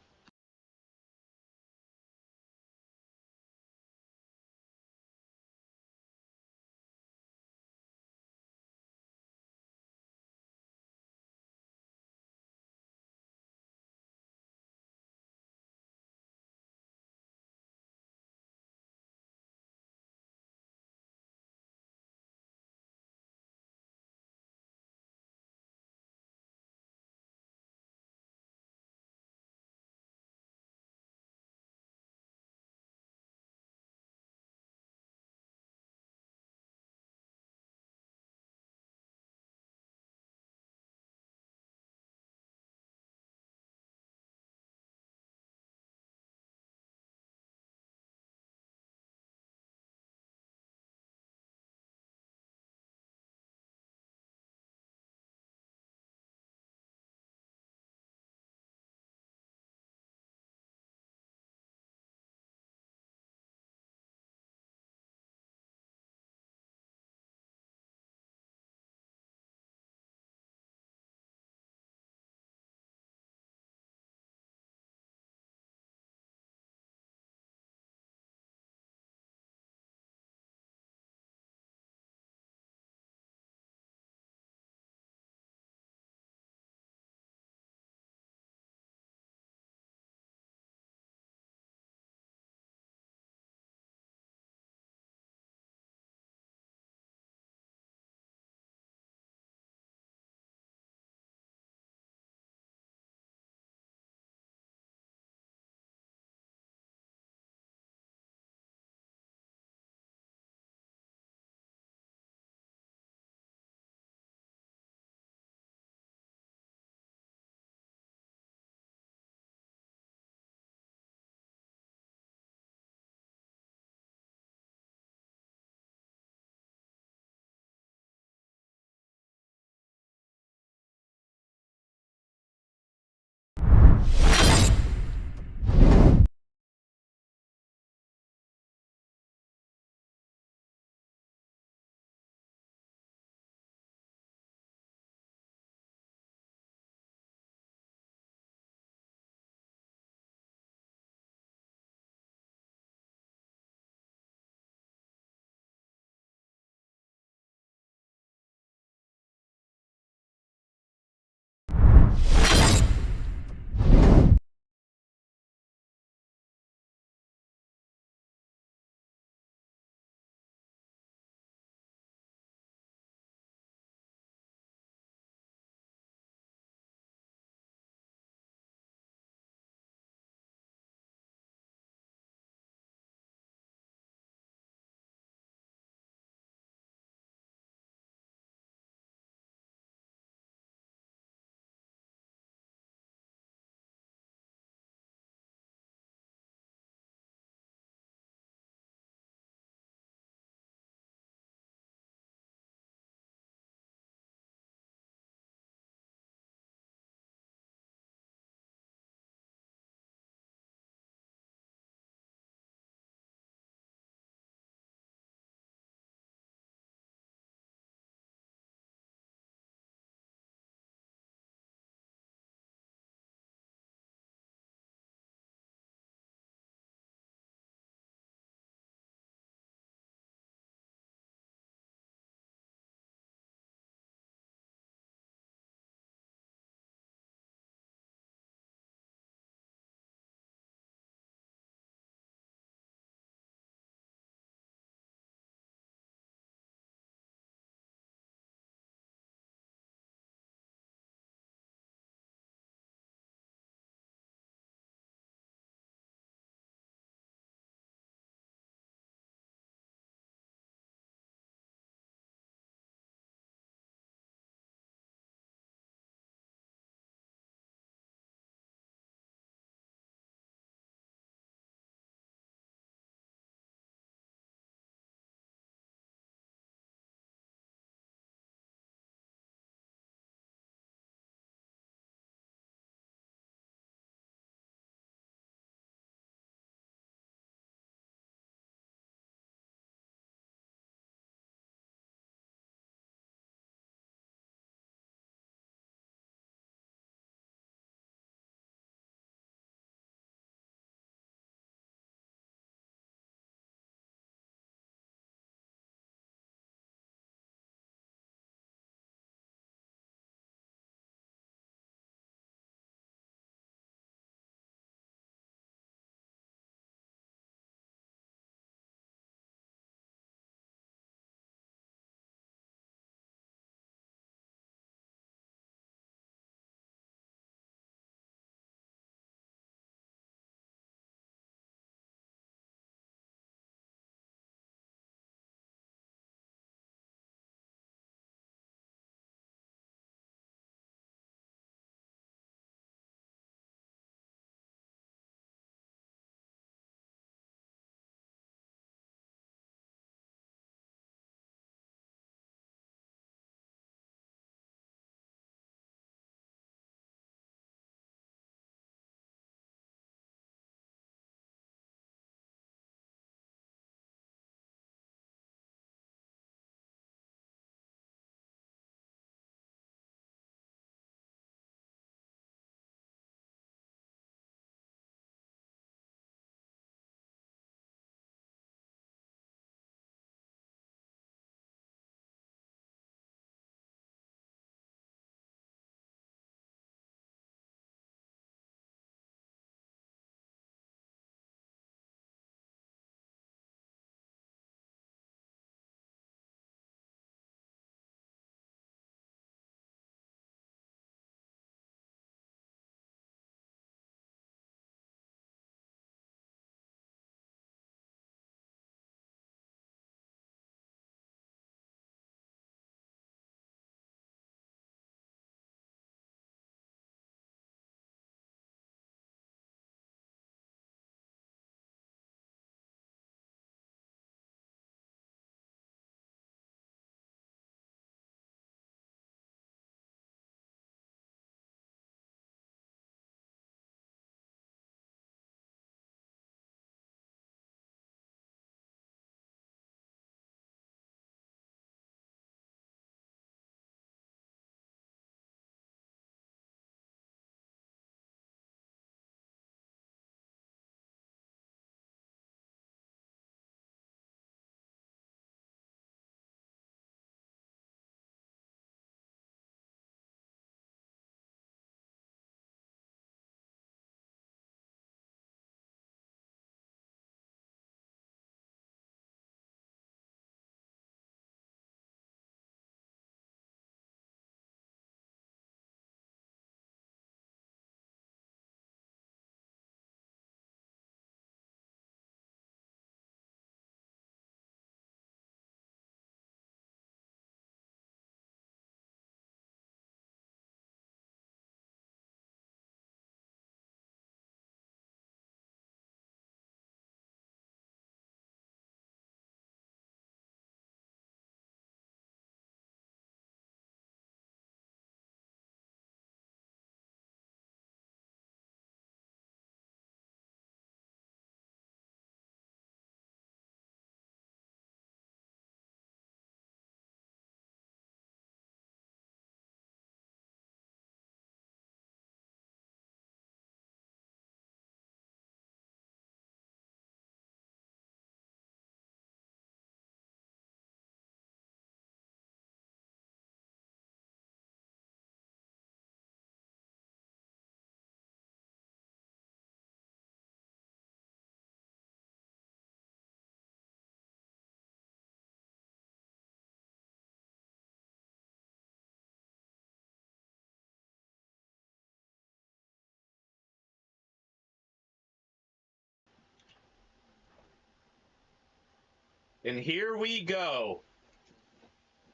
And here we go.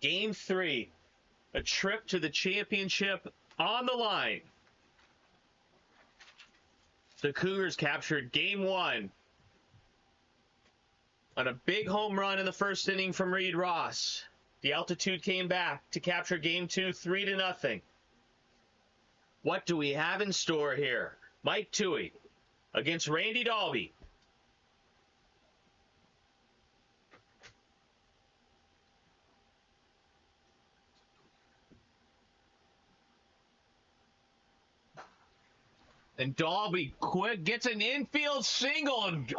Game 3. A trip to the championship on the line. The Cougars captured Game 1 on a big home run in the first inning from Reed Ross. The Altitude came back to capture Game 2 3-0. What do we have in store here? Mike Toohey against Randy Dalby. And Dalby quick gets an infield single. And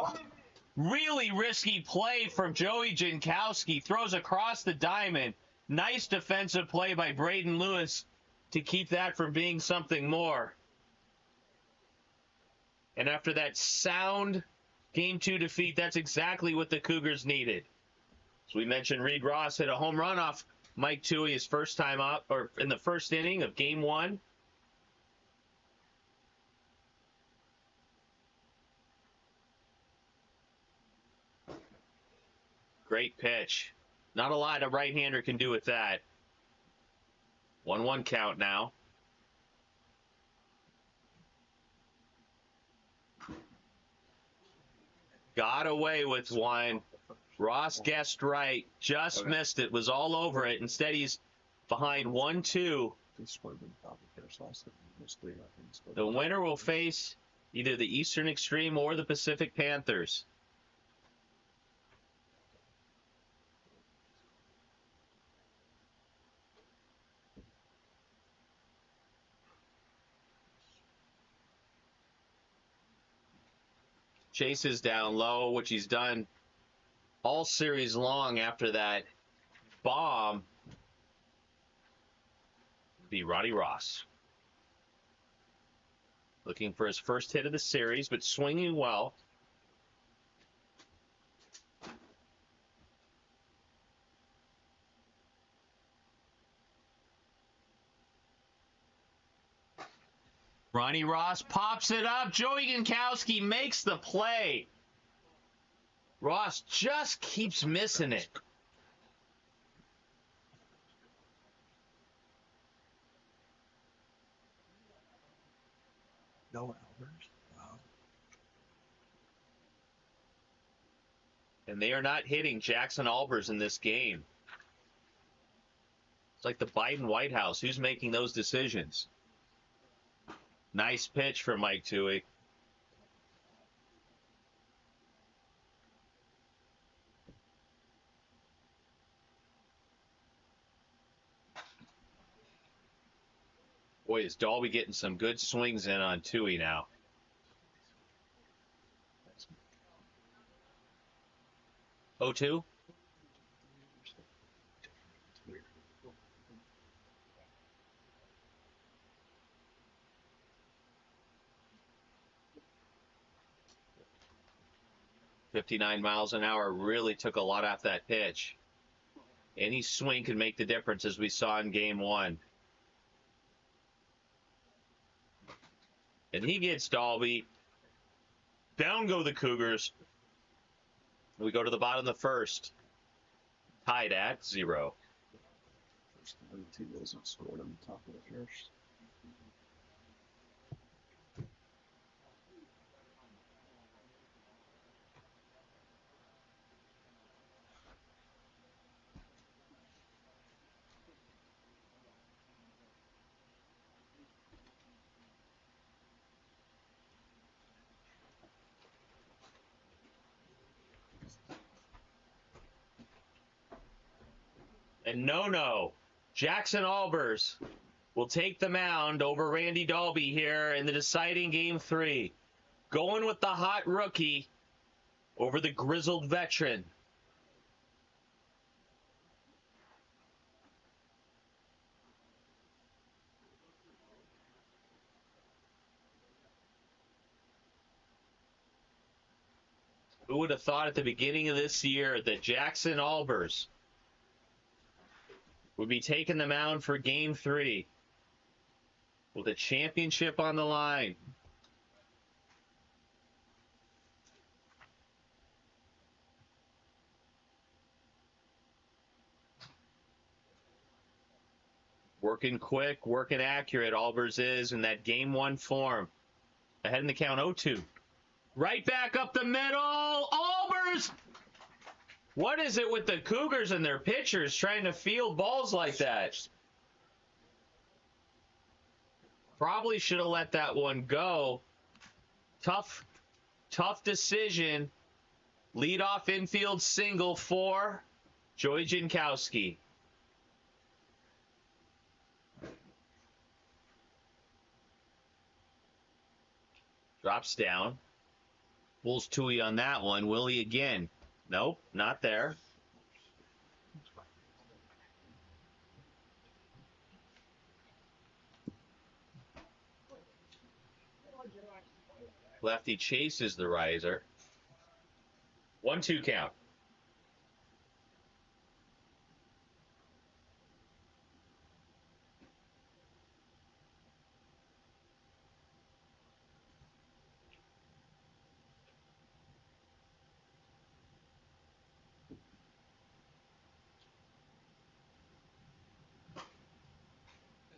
really risky play from Joey Jankowski. Throws across the diamond. Nice defensive play by Braden Lewis to keep that from being something more. And after that sound Game 2 defeat, that's exactly what the Cougars needed. As we mentioned, Reed Ross hit a home run off Mike Toohey his first time up, or in the first inning of Game 1. Great pitch. Not a lot a right-hander can do with that. 1-1 count now. Got away with one. Ross guessed right. Just missed it. Was all over it. Instead, he's behind 1-2. The winner will face either the Eastern Extreme or the Pacific Panthers. Chase is down low, which he's done all series long after that bomb. Be Roddy Ross. Looking for his first hit of the series, but swinging well. Ronnie Ross pops it up. Joey Jankowski makes the play. Ross just keeps missing it. No Albers. Wow. And they are not hitting Jackson Albers in this game. It's like the Biden White House. Who's making those decisions? Nice pitch for Mike Toohey. Boy, is Dalby getting some good swings in on Toohey now. Oh, 2? .59 miles an hour really took a lot off that pitch. Any swing could make the difference, as we saw in Game 1. And he gets Dalby. Down go the Cougars. We go to the bottom of the first. Tied at 0. First time the 2 goals have scored on the top of the first. And no. Jackson Albers will take the mound over Randy Dalby here in the deciding Game 3. Going with the hot rookie over the grizzled veteran. Who would have thought at the beginning of this year that Jackson Albers would be taking the mound for Game 3 with a championship on the line? Working quick, working accurate, Albers is in that game one form. Ahead in the count, 0-2. Right back up the middle, Albers! What is it with the Cougars and their pitchers trying to field balls like that? Probably should have let that one go. Tough decision. Leadoff infield single for Joey Jankowski. Drops down. Pulls Tui on that one. Will he again? Nope, not there. Lefty chases the riser. 1-2 count.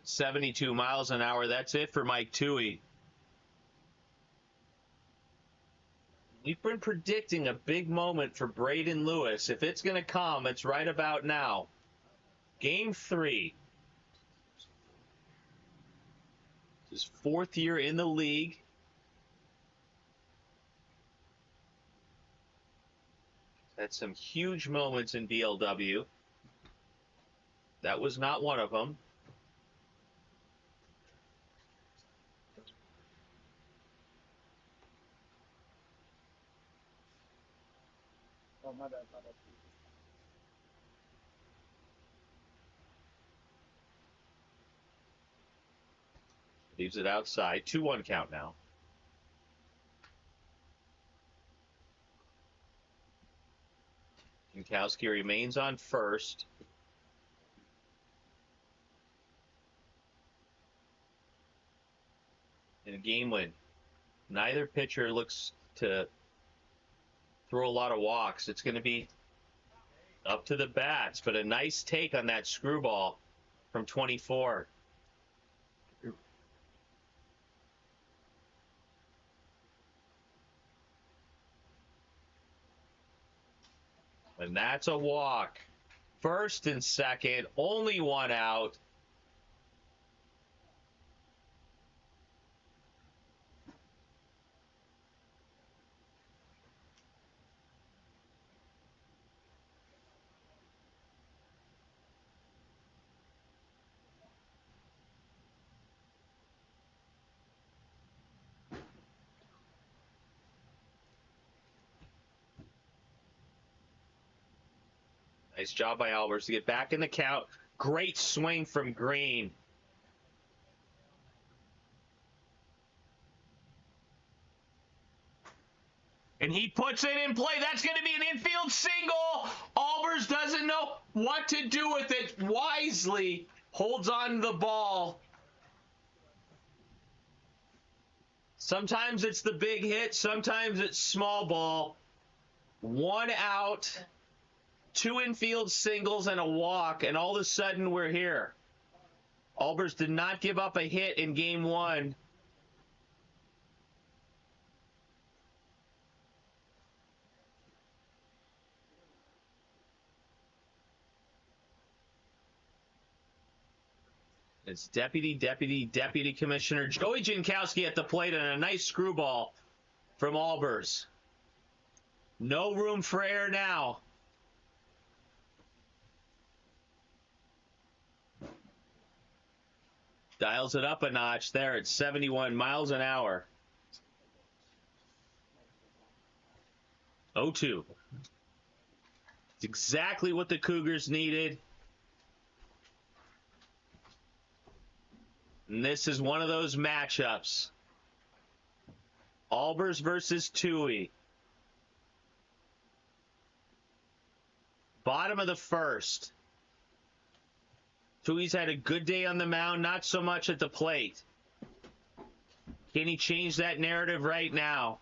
.72 miles an hour. That's it for Mike Tui. We've been predicting a big moment for Braden Lewis. If it's going to come, it's right about now. Game 3. His 4th year in the league. Had some huge moments in BLW. That was not one of them. Oh, my bad. Leaves it outside. 2-1 count now. Jankowski remains on first. In a game when neither pitcher looks to throw a lot of walks, it's going to be up to the bats, but a nice take on that screwball from 24. And that's a walk. First and second, only one out. Nice job by Albers to get back in the count. Great swing from Green. And he puts it in play. That's going to be an infield single. Albers doesn't know what to do with it. Wisely holds on to the ball. Sometimes it's the big hit. Sometimes it's small ball. One out. 2 infield singles and a walk, and all of a sudden we're here. Albers did not give up a hit in game 1. It's Deputy Commissioner Joey Jankowski at the plate, and a nice screwball from Albers. No room for error now. Dials it up a notch there at 71 miles an hour. 0-2. It's exactly what the Cougars needed. And this is one of those matchups. Albers versus Tui. Bottom of the first. Tui's had a good day on the mound, not so much at the plate. Can he change that narrative right now?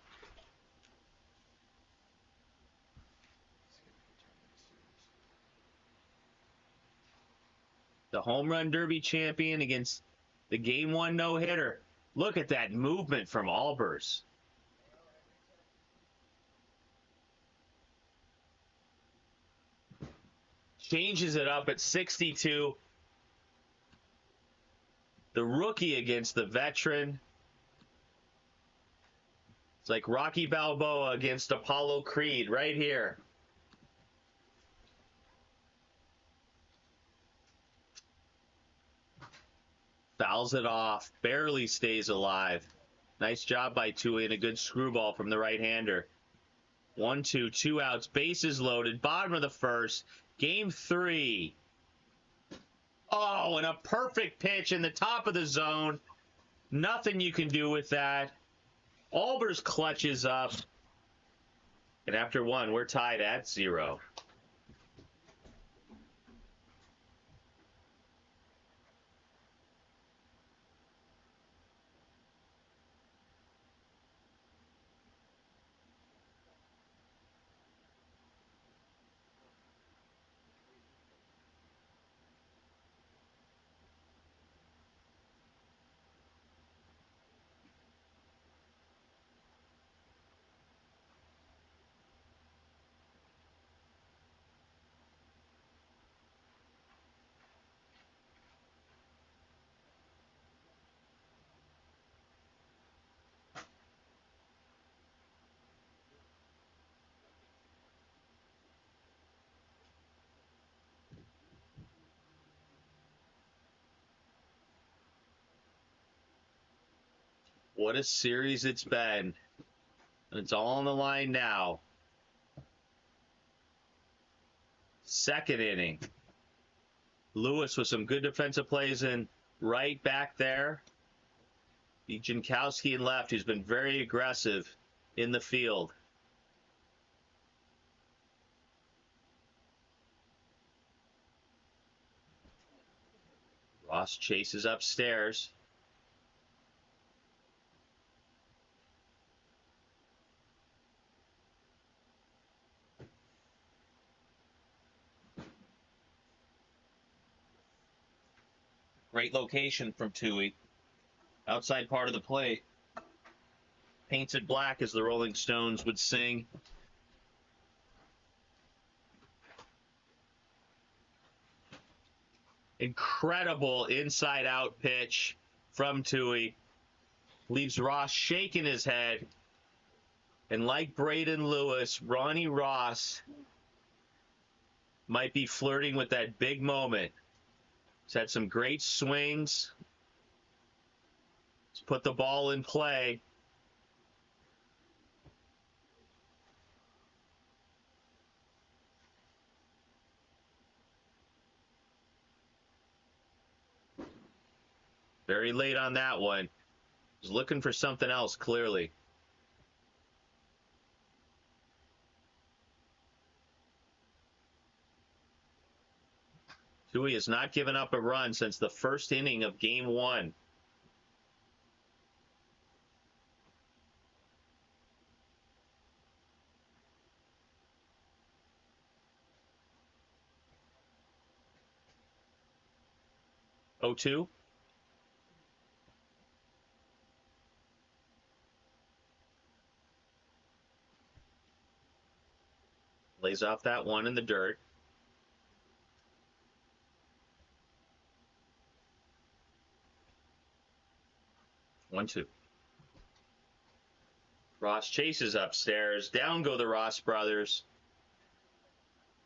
The home run derby champion against the game one no-hitter. Look at that movement from Albers. Changes it up at 62. The rookie against the veteran. It's like Rocky Balboa against Apollo Creed right here. Fouls it off. Barely stays alive. Nice job by Tui and a good screwball from the right-hander. 1-2, 2 outs. Bases loaded. Bottom of the first. Game 3. Oh, and a perfect pitch in the top of the zone. Nothing you can do with that. Albers clutches up. And after 1, we're tied at 0. What a series it's been. And it's all on the line now. Second inning. Lewis with some good defensive plays in right back there. Jankowski in left, who's been very aggressive in the field. Ross chases upstairs. Great location from Tui. Outside part of the plate. Painted black, as the Rolling Stones would sing. Incredible inside-out pitch from Tui. Leaves Ross shaking his head. And like Braden Lewis, Ronnie Ross might be flirting with that big moment. He's had some great swings. He's put the ball in play. Very late on that one. He's looking for something else, clearly. Tui has not given up a run since the first inning of game 1. Oh, 2. Lays off that one in the dirt. 1-2. Ross chases upstairs. Down go the Ross brothers.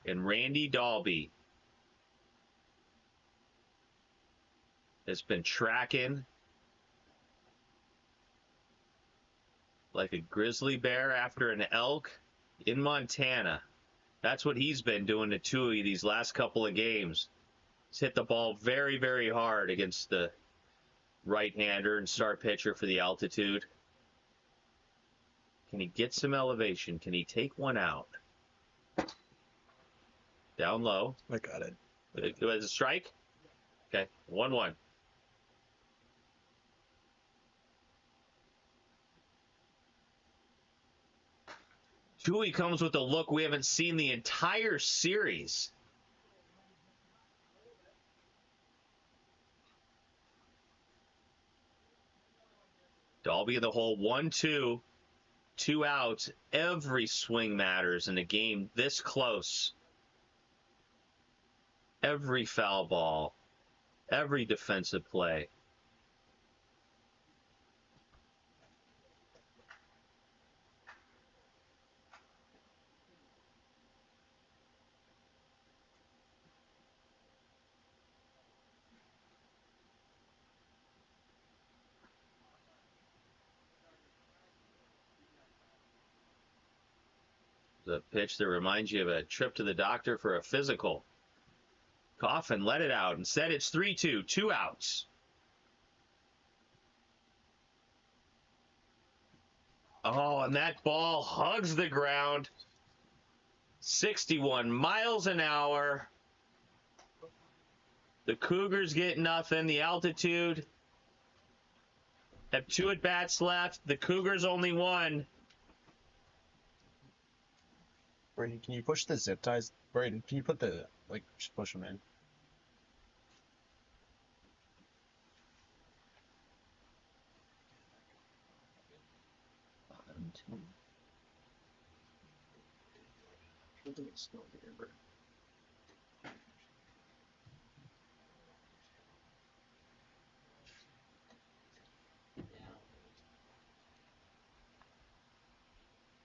And Randy Dalby has been tracking like a grizzly bear after an elk in Montana. That's what he's been doing to Tui these last couple of games. He's hit the ball very, very hard against the right-hander and star pitcher for the altitude. Can he get some elevation? Can he take one out? Down low. I got it. It was a strike? Okay, 1-1. Tui comes with a look we haven't seen the entire series. Dalby in the hole, 1-2, 2 outs. Every swing matters in a game this close. Every foul ball, every defensive play. The pitch that reminds you of a trip to the doctor for a physical. Cough and let it out. Instead, it's 3-2, 2 outs. Oh, and that ball hugs the ground. 61 miles an hour. The Cougars get nothing. The Altitude have 2 at-bats left. The Cougars only 1. Brayden, can you push the zip ties? Brayden, can you put the, just push them in?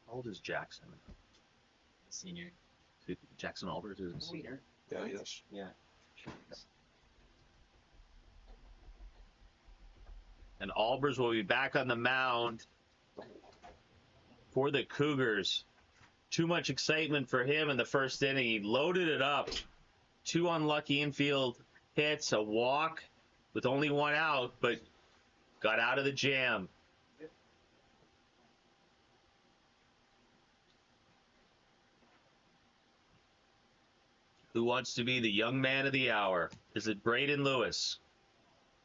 How old is Jackson? Senior. Jackson Albert is a senior. Yeah, yes. Yeah. And Albers will be back on the mound for the Cougars. Too much excitement for him in the first inning. He loaded it up. 2 unlucky infield hits, a walk with only 1 out, but got out of the jam. Who wants to be the young man of the hour? Is it Braden Lewis?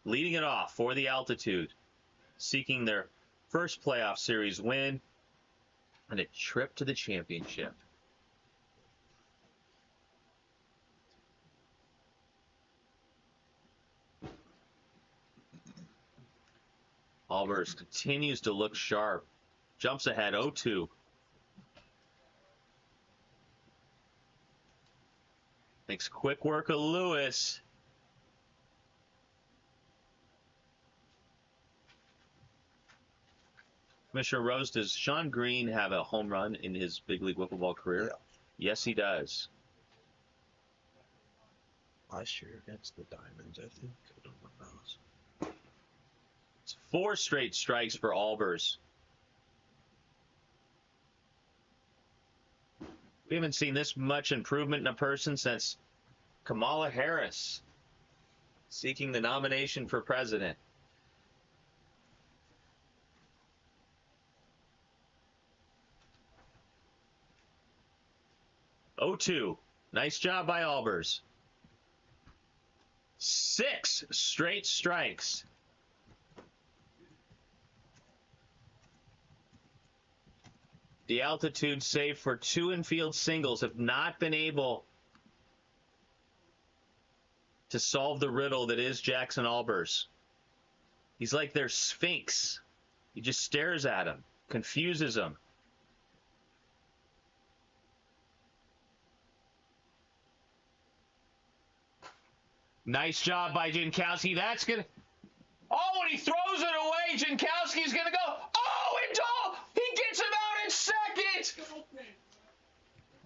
Leading it off for the Altitude, seeking their first playoff series win and a trip to the championship. Albers continues to look sharp. Jumps ahead 0-2. Makes quick work of Lewis. Commissioner Rose, does Sean Green have a home run in his big league wiffle ball career? Yeah. Yes, he does. Last year against the Diamonds, I think. I don't know. It's 4 straight strikes for Albers. We haven't seen this much improvement in a person since Kamala Harris seeking the nomination for president. Oh, 2. Nice job by Albers. 6 straight strikes. The Altitude, save for 2 infield singles, have not been able to solve the riddle that is Jackson Albers. He's like their sphinx. He just stares at him, confuses him. Nice job by Jankowski. That's going to... Oh, and he throws it away. Jankowski's going to go. Oh, and he gets him out in second.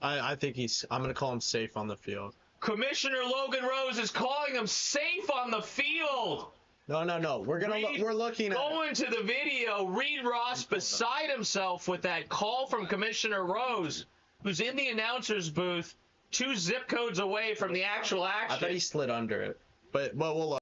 I think I'm going to call him safe on the field. Commissioner Logan Rose is calling him safe on the field. No. We're looking at Going to the video, Reed Ross beside himself with that call from Commissioner Rose, who's in the announcer's booth, 2 zip codes away from the actual action. I bet he slid under it. But we'll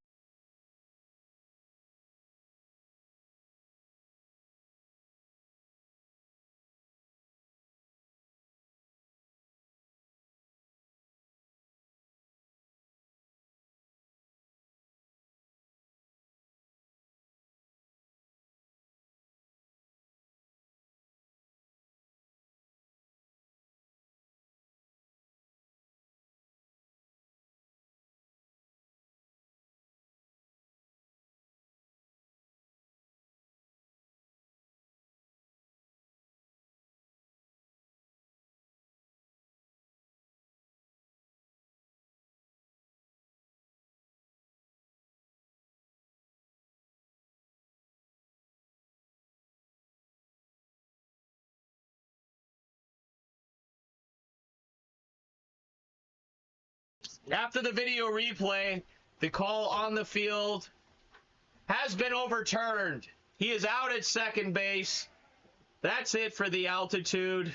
After the video replay, the call on the field has been overturned. He is out at second base. That's it for the altitude.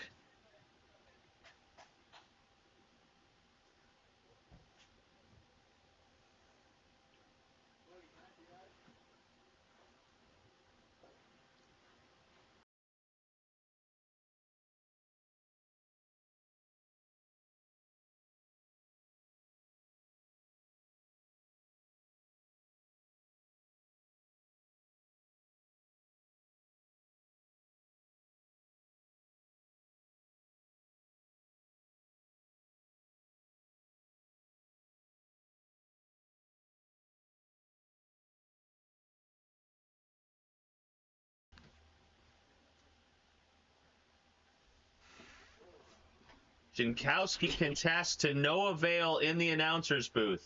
Jankowski contests to no avail in the announcer's booth.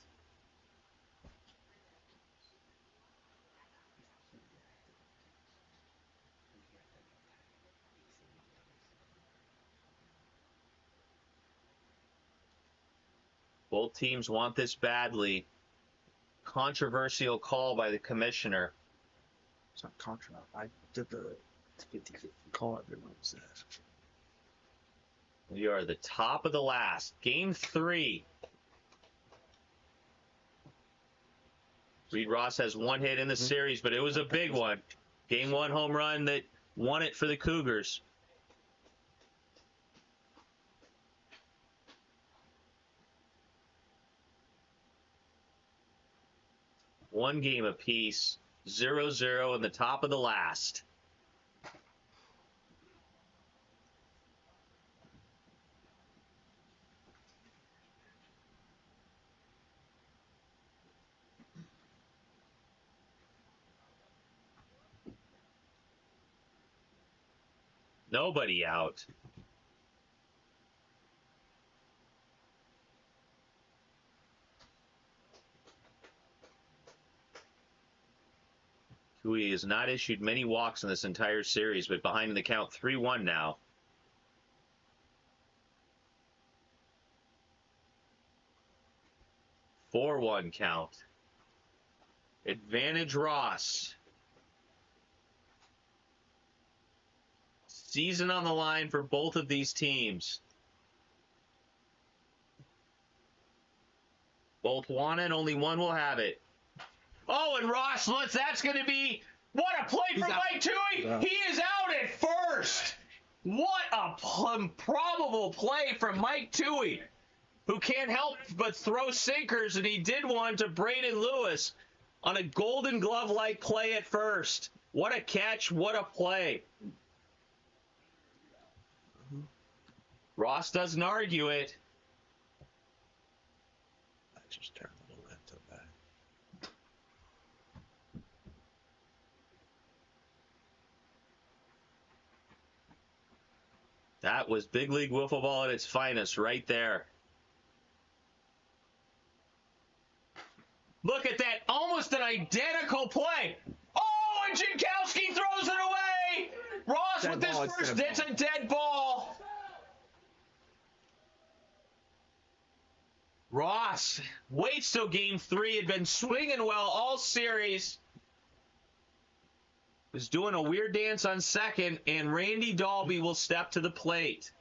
Both teams want this badly. Controversial call by the commissioner. It's not controversial. I did the 50-50 call everyone says. We are the top of the last. Game 3. Reed Ross has one hit in the series, but it was a big one. Game 1 home run that won it for the Cougars. One game apiece. 0-0 in the top of the last. Nobody out. Cooey has not issued many walks in this entire series, but behind in the count 3-1 now. Four-one count. Advantage Ross. Season on the line for both of these teams. Both want it, only one will have it. Oh, and Ross, that's going to be, what a play from Mike Toohey. Yeah. He is out at first. What a improbable play from Mike Toohey, who can't help but throw sinkers, and he did one to Braden Lewis on a Golden Glove-like play at first. What a catch, what a play. Ross doesn't argue it. I just turned a little bit to that. That was big league wiffle ball at its finest right there. Look at that, almost an identical play. Oh, and Jankowski throws it away. Ross Dead with this ball, it's first, dead it's ball. a dead ball. Ross waits till game 3, had been swinging well all series. Was doing a weird dance on second, and Randy Dalby will step to the plate.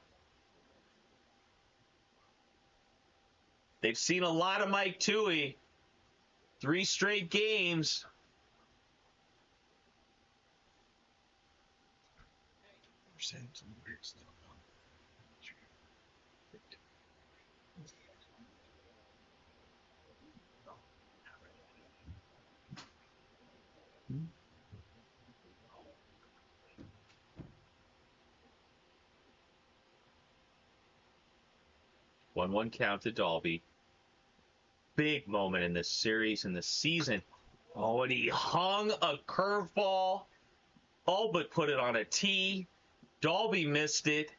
They've seen a lot of Mike Toohey. 3 straight games. We're saying some weird stuff. 1-1 count to Dalby. Big moment in this series, in the season. Oh, and he hung a curveball. All but put it on a tee. Dalby missed it.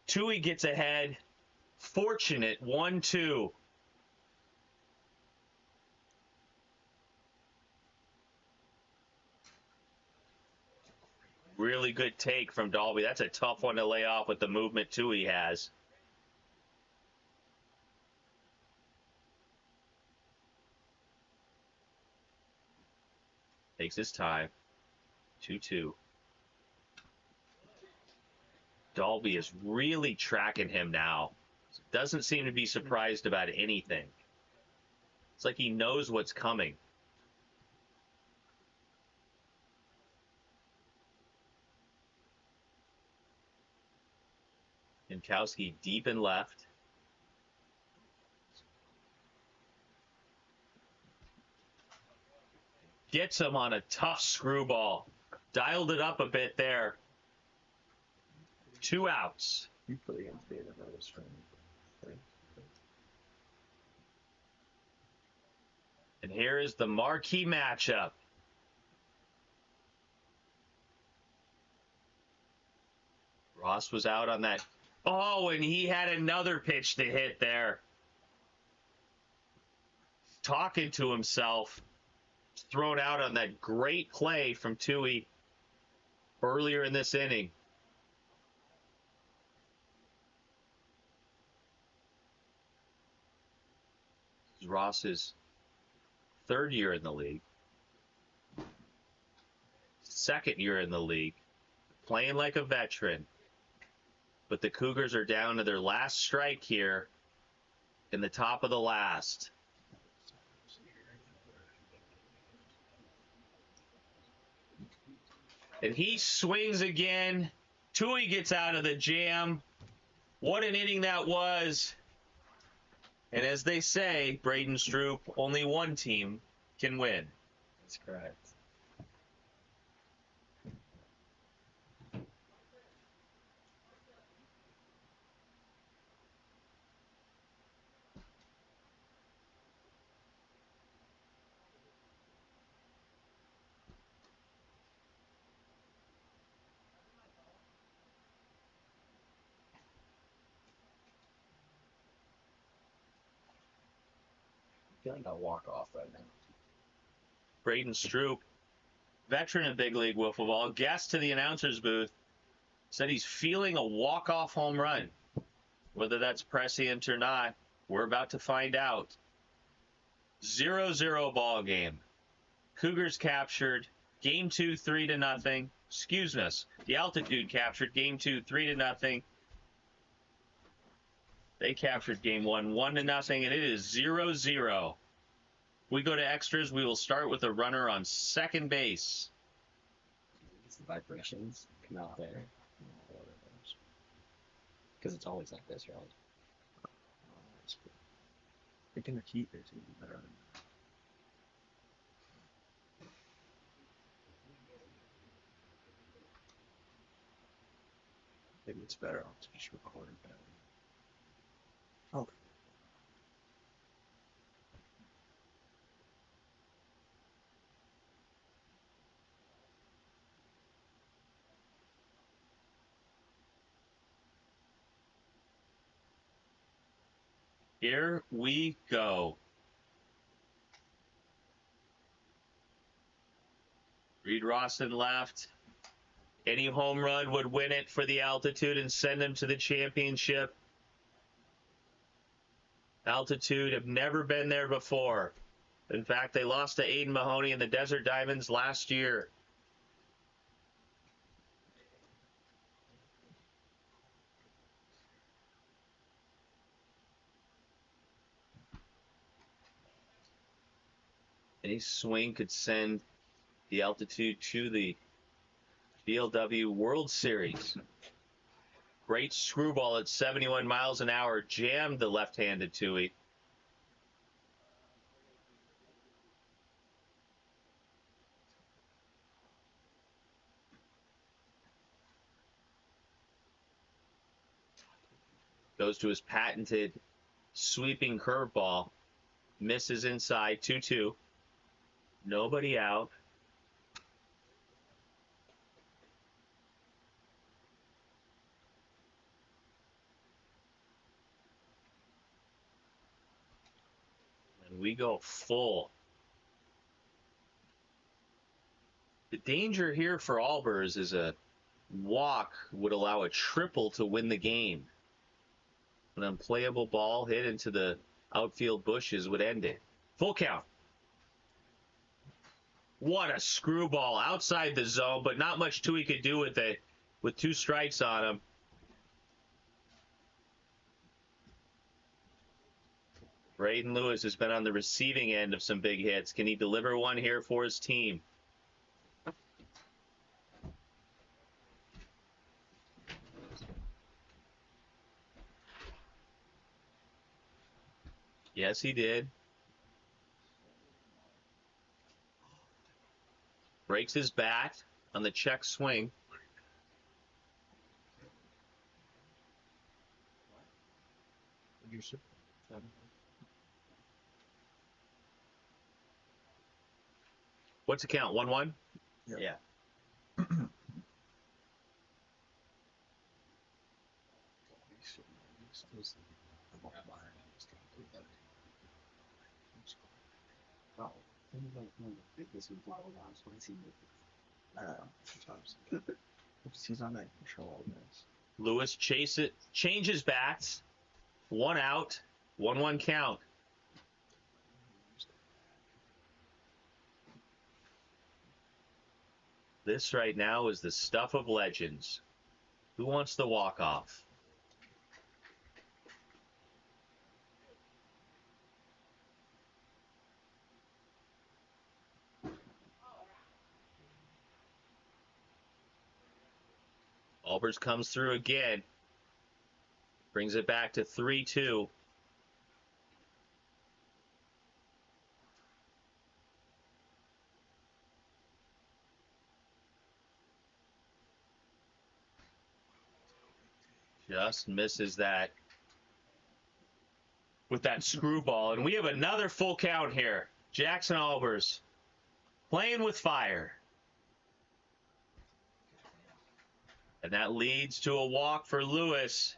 Toohey gets ahead. Fortunate, 1-2. Really good take from Dalby. That's a tough one to lay off with the movement Toohey has. Takes his time. 2-2. Dalby is really tracking him now. Doesn't seem to be surprised about anything. It's like he knows what's coming. Jankowski deep and left. Gets him on a tough screwball. Dialed it up a bit there. 2 outs. You play against David Rose, right? And here is the marquee matchup. Ross was out on that. Oh, and he had another pitch to hit there. Talking to himself. Thrown out on that great play from Tui earlier in this inning. This is Ross's 3rd year in the league. 2nd year in the league. Playing like a veteran. But the Cougars are down to their last strike here in the top of the last. And he swings again. Tui gets out of the jam. What an inning that was. And as they say, Braden Stroop, only one team can win. That's correct. I feel like I'll walk off right now. Braden Stroop, veteran of big league wiffle ball, guest to the announcer's booth, said he's feeling a walk-off home run. Whether that's prescient or not, we're about to find out. 0-0 ball game. Cougars captured game 2, 3-0. Excuse us. The Altitude captured game 2, 3-0. They captured game 1, 1-0, and it is 0-0. We go to extras. We will start with a runner on second base. It's the vibrations come out there. Because it's always like this, right? I think in the heat there's even better than that. Maybe it's better off to just record it better. Oh. Here we go. Reed Rawson left. Any home run would win it for the Altitude and send them to the championship. Altitude have never been there before. In fact, they lost to Aiden Mahoney and the Desert Diamonds last year. Any swing could send the Altitude to the BLW World Series. Great screwball at 71 miles an hour jammed the left-handed Tui. Goes to his patented sweeping curveball. Misses inside, 2-2. Nobody out. And we go full. The danger here for Albers is a walk would allow a triple to win the game. An unplayable ball hit into the outfield bushes would end it. Full count. What a screwball outside the zone, but not much Tui could do with it with 2 strikes on him. Braden Lewis has been on the receiving end of some big hits. Can he deliver one here for his team? Yes, he did. Breaks his bat on the check swing. What's the count? 1-1? Yeah. He's on that control. Lewis changes bats. 1 out. 1-1 count. This right now is the stuff of legends. Who wants the walk-off? Albers comes through again. Brings it back to 3-2. Just misses that with that screwball. And we have another full count here. Jackson Albers playing with fire. And that leads to a walk for Lewis.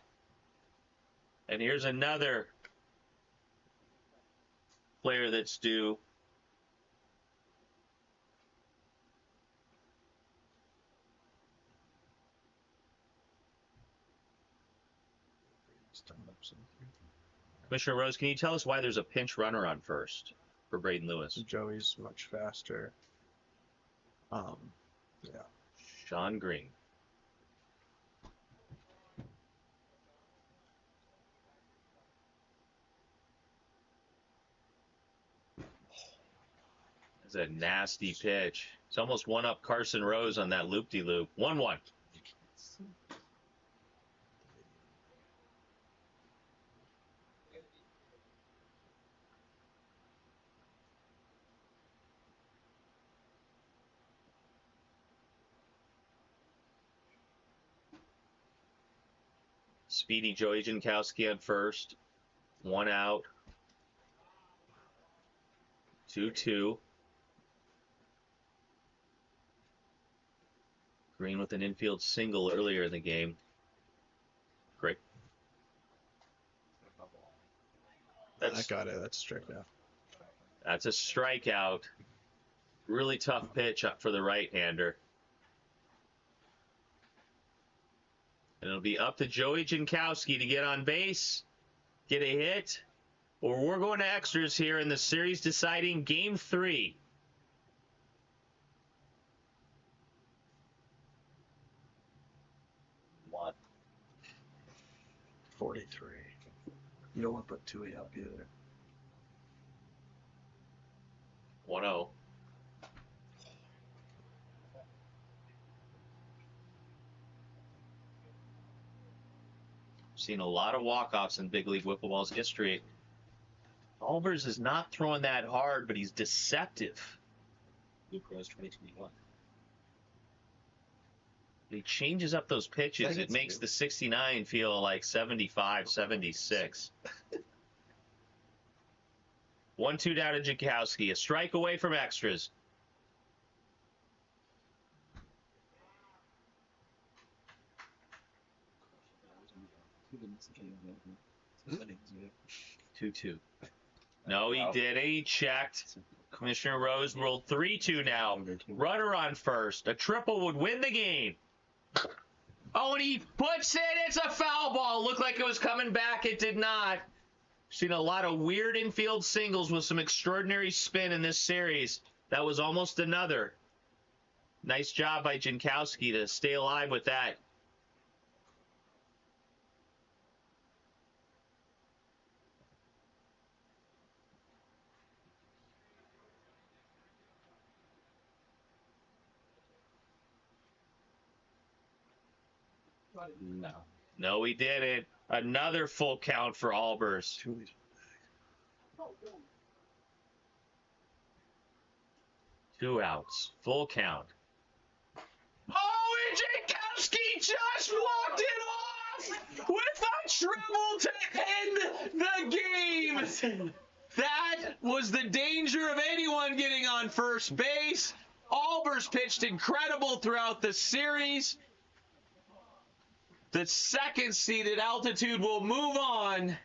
And here's another player that's due. Commissioner Rose, can you tell us why there's a pinch runner on first for Braden Lewis? Joey's much faster. Yeah. Sean Green. That's a nasty pitch. It's almost one up Carson Rose on that loop-de-loop. 1-1. Speedy Joey Jankowski on first. 1 out. 2-2. Green with an infield single earlier in the game. Great. I got it. That's a strikeout. That's a strikeout. Really tough pitch up for the right-hander. And it'll be up to Joey Jankowski to get on base, get a hit, or we're going to extras here in the series deciding Game 3. What? 43. You don't want to put Tui up either. 1-0. Seen a lot of walk-offs in big league wiffle ball's history. Albers is not throwing that hard, but he's deceptive. Luke Rose 2021. He changes up those pitches. It makes the 69 feel like 75, 76. 1-2 down to Jankowski. A strike away from extras. Two. No, he didn't. He checked. Commissioner Rose rolled 3-2 now. Runner on first. A triple would win the game. Oh, and he puts it. It's a foul ball. Looked like it was coming back. It did not. Seen a lot of weird infield singles with some extraordinary spin in this series. That was almost another. Nice job by Jankowski to stay alive with that. No. No, he didn't. Another full count for Albers. Two outs. Full count. Oh, and Jankowski just walked it off with a triple to end the game. That was the danger of anyone getting on first base. Albers pitched incredible throughout the series. The second-seeded Altitude will move on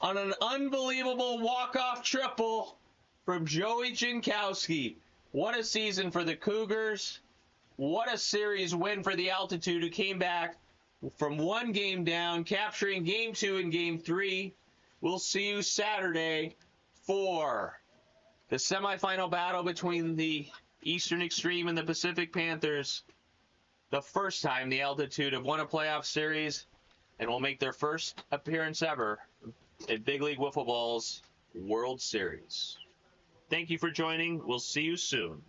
an unbelievable walk-off triple from Joey Jankowski. What a season for the Cougars. What a series win for the Altitude, who came back from one game down, capturing Game 2 and Game 3. We'll see you Saturday for the semifinal battle between the Eastern Extreme and the Pacific Panthers. The first time the Altitude have won a playoff series and will make their first appearance ever at Big League Wiffle Ball's World Series. Thank you for joining. We'll see you soon.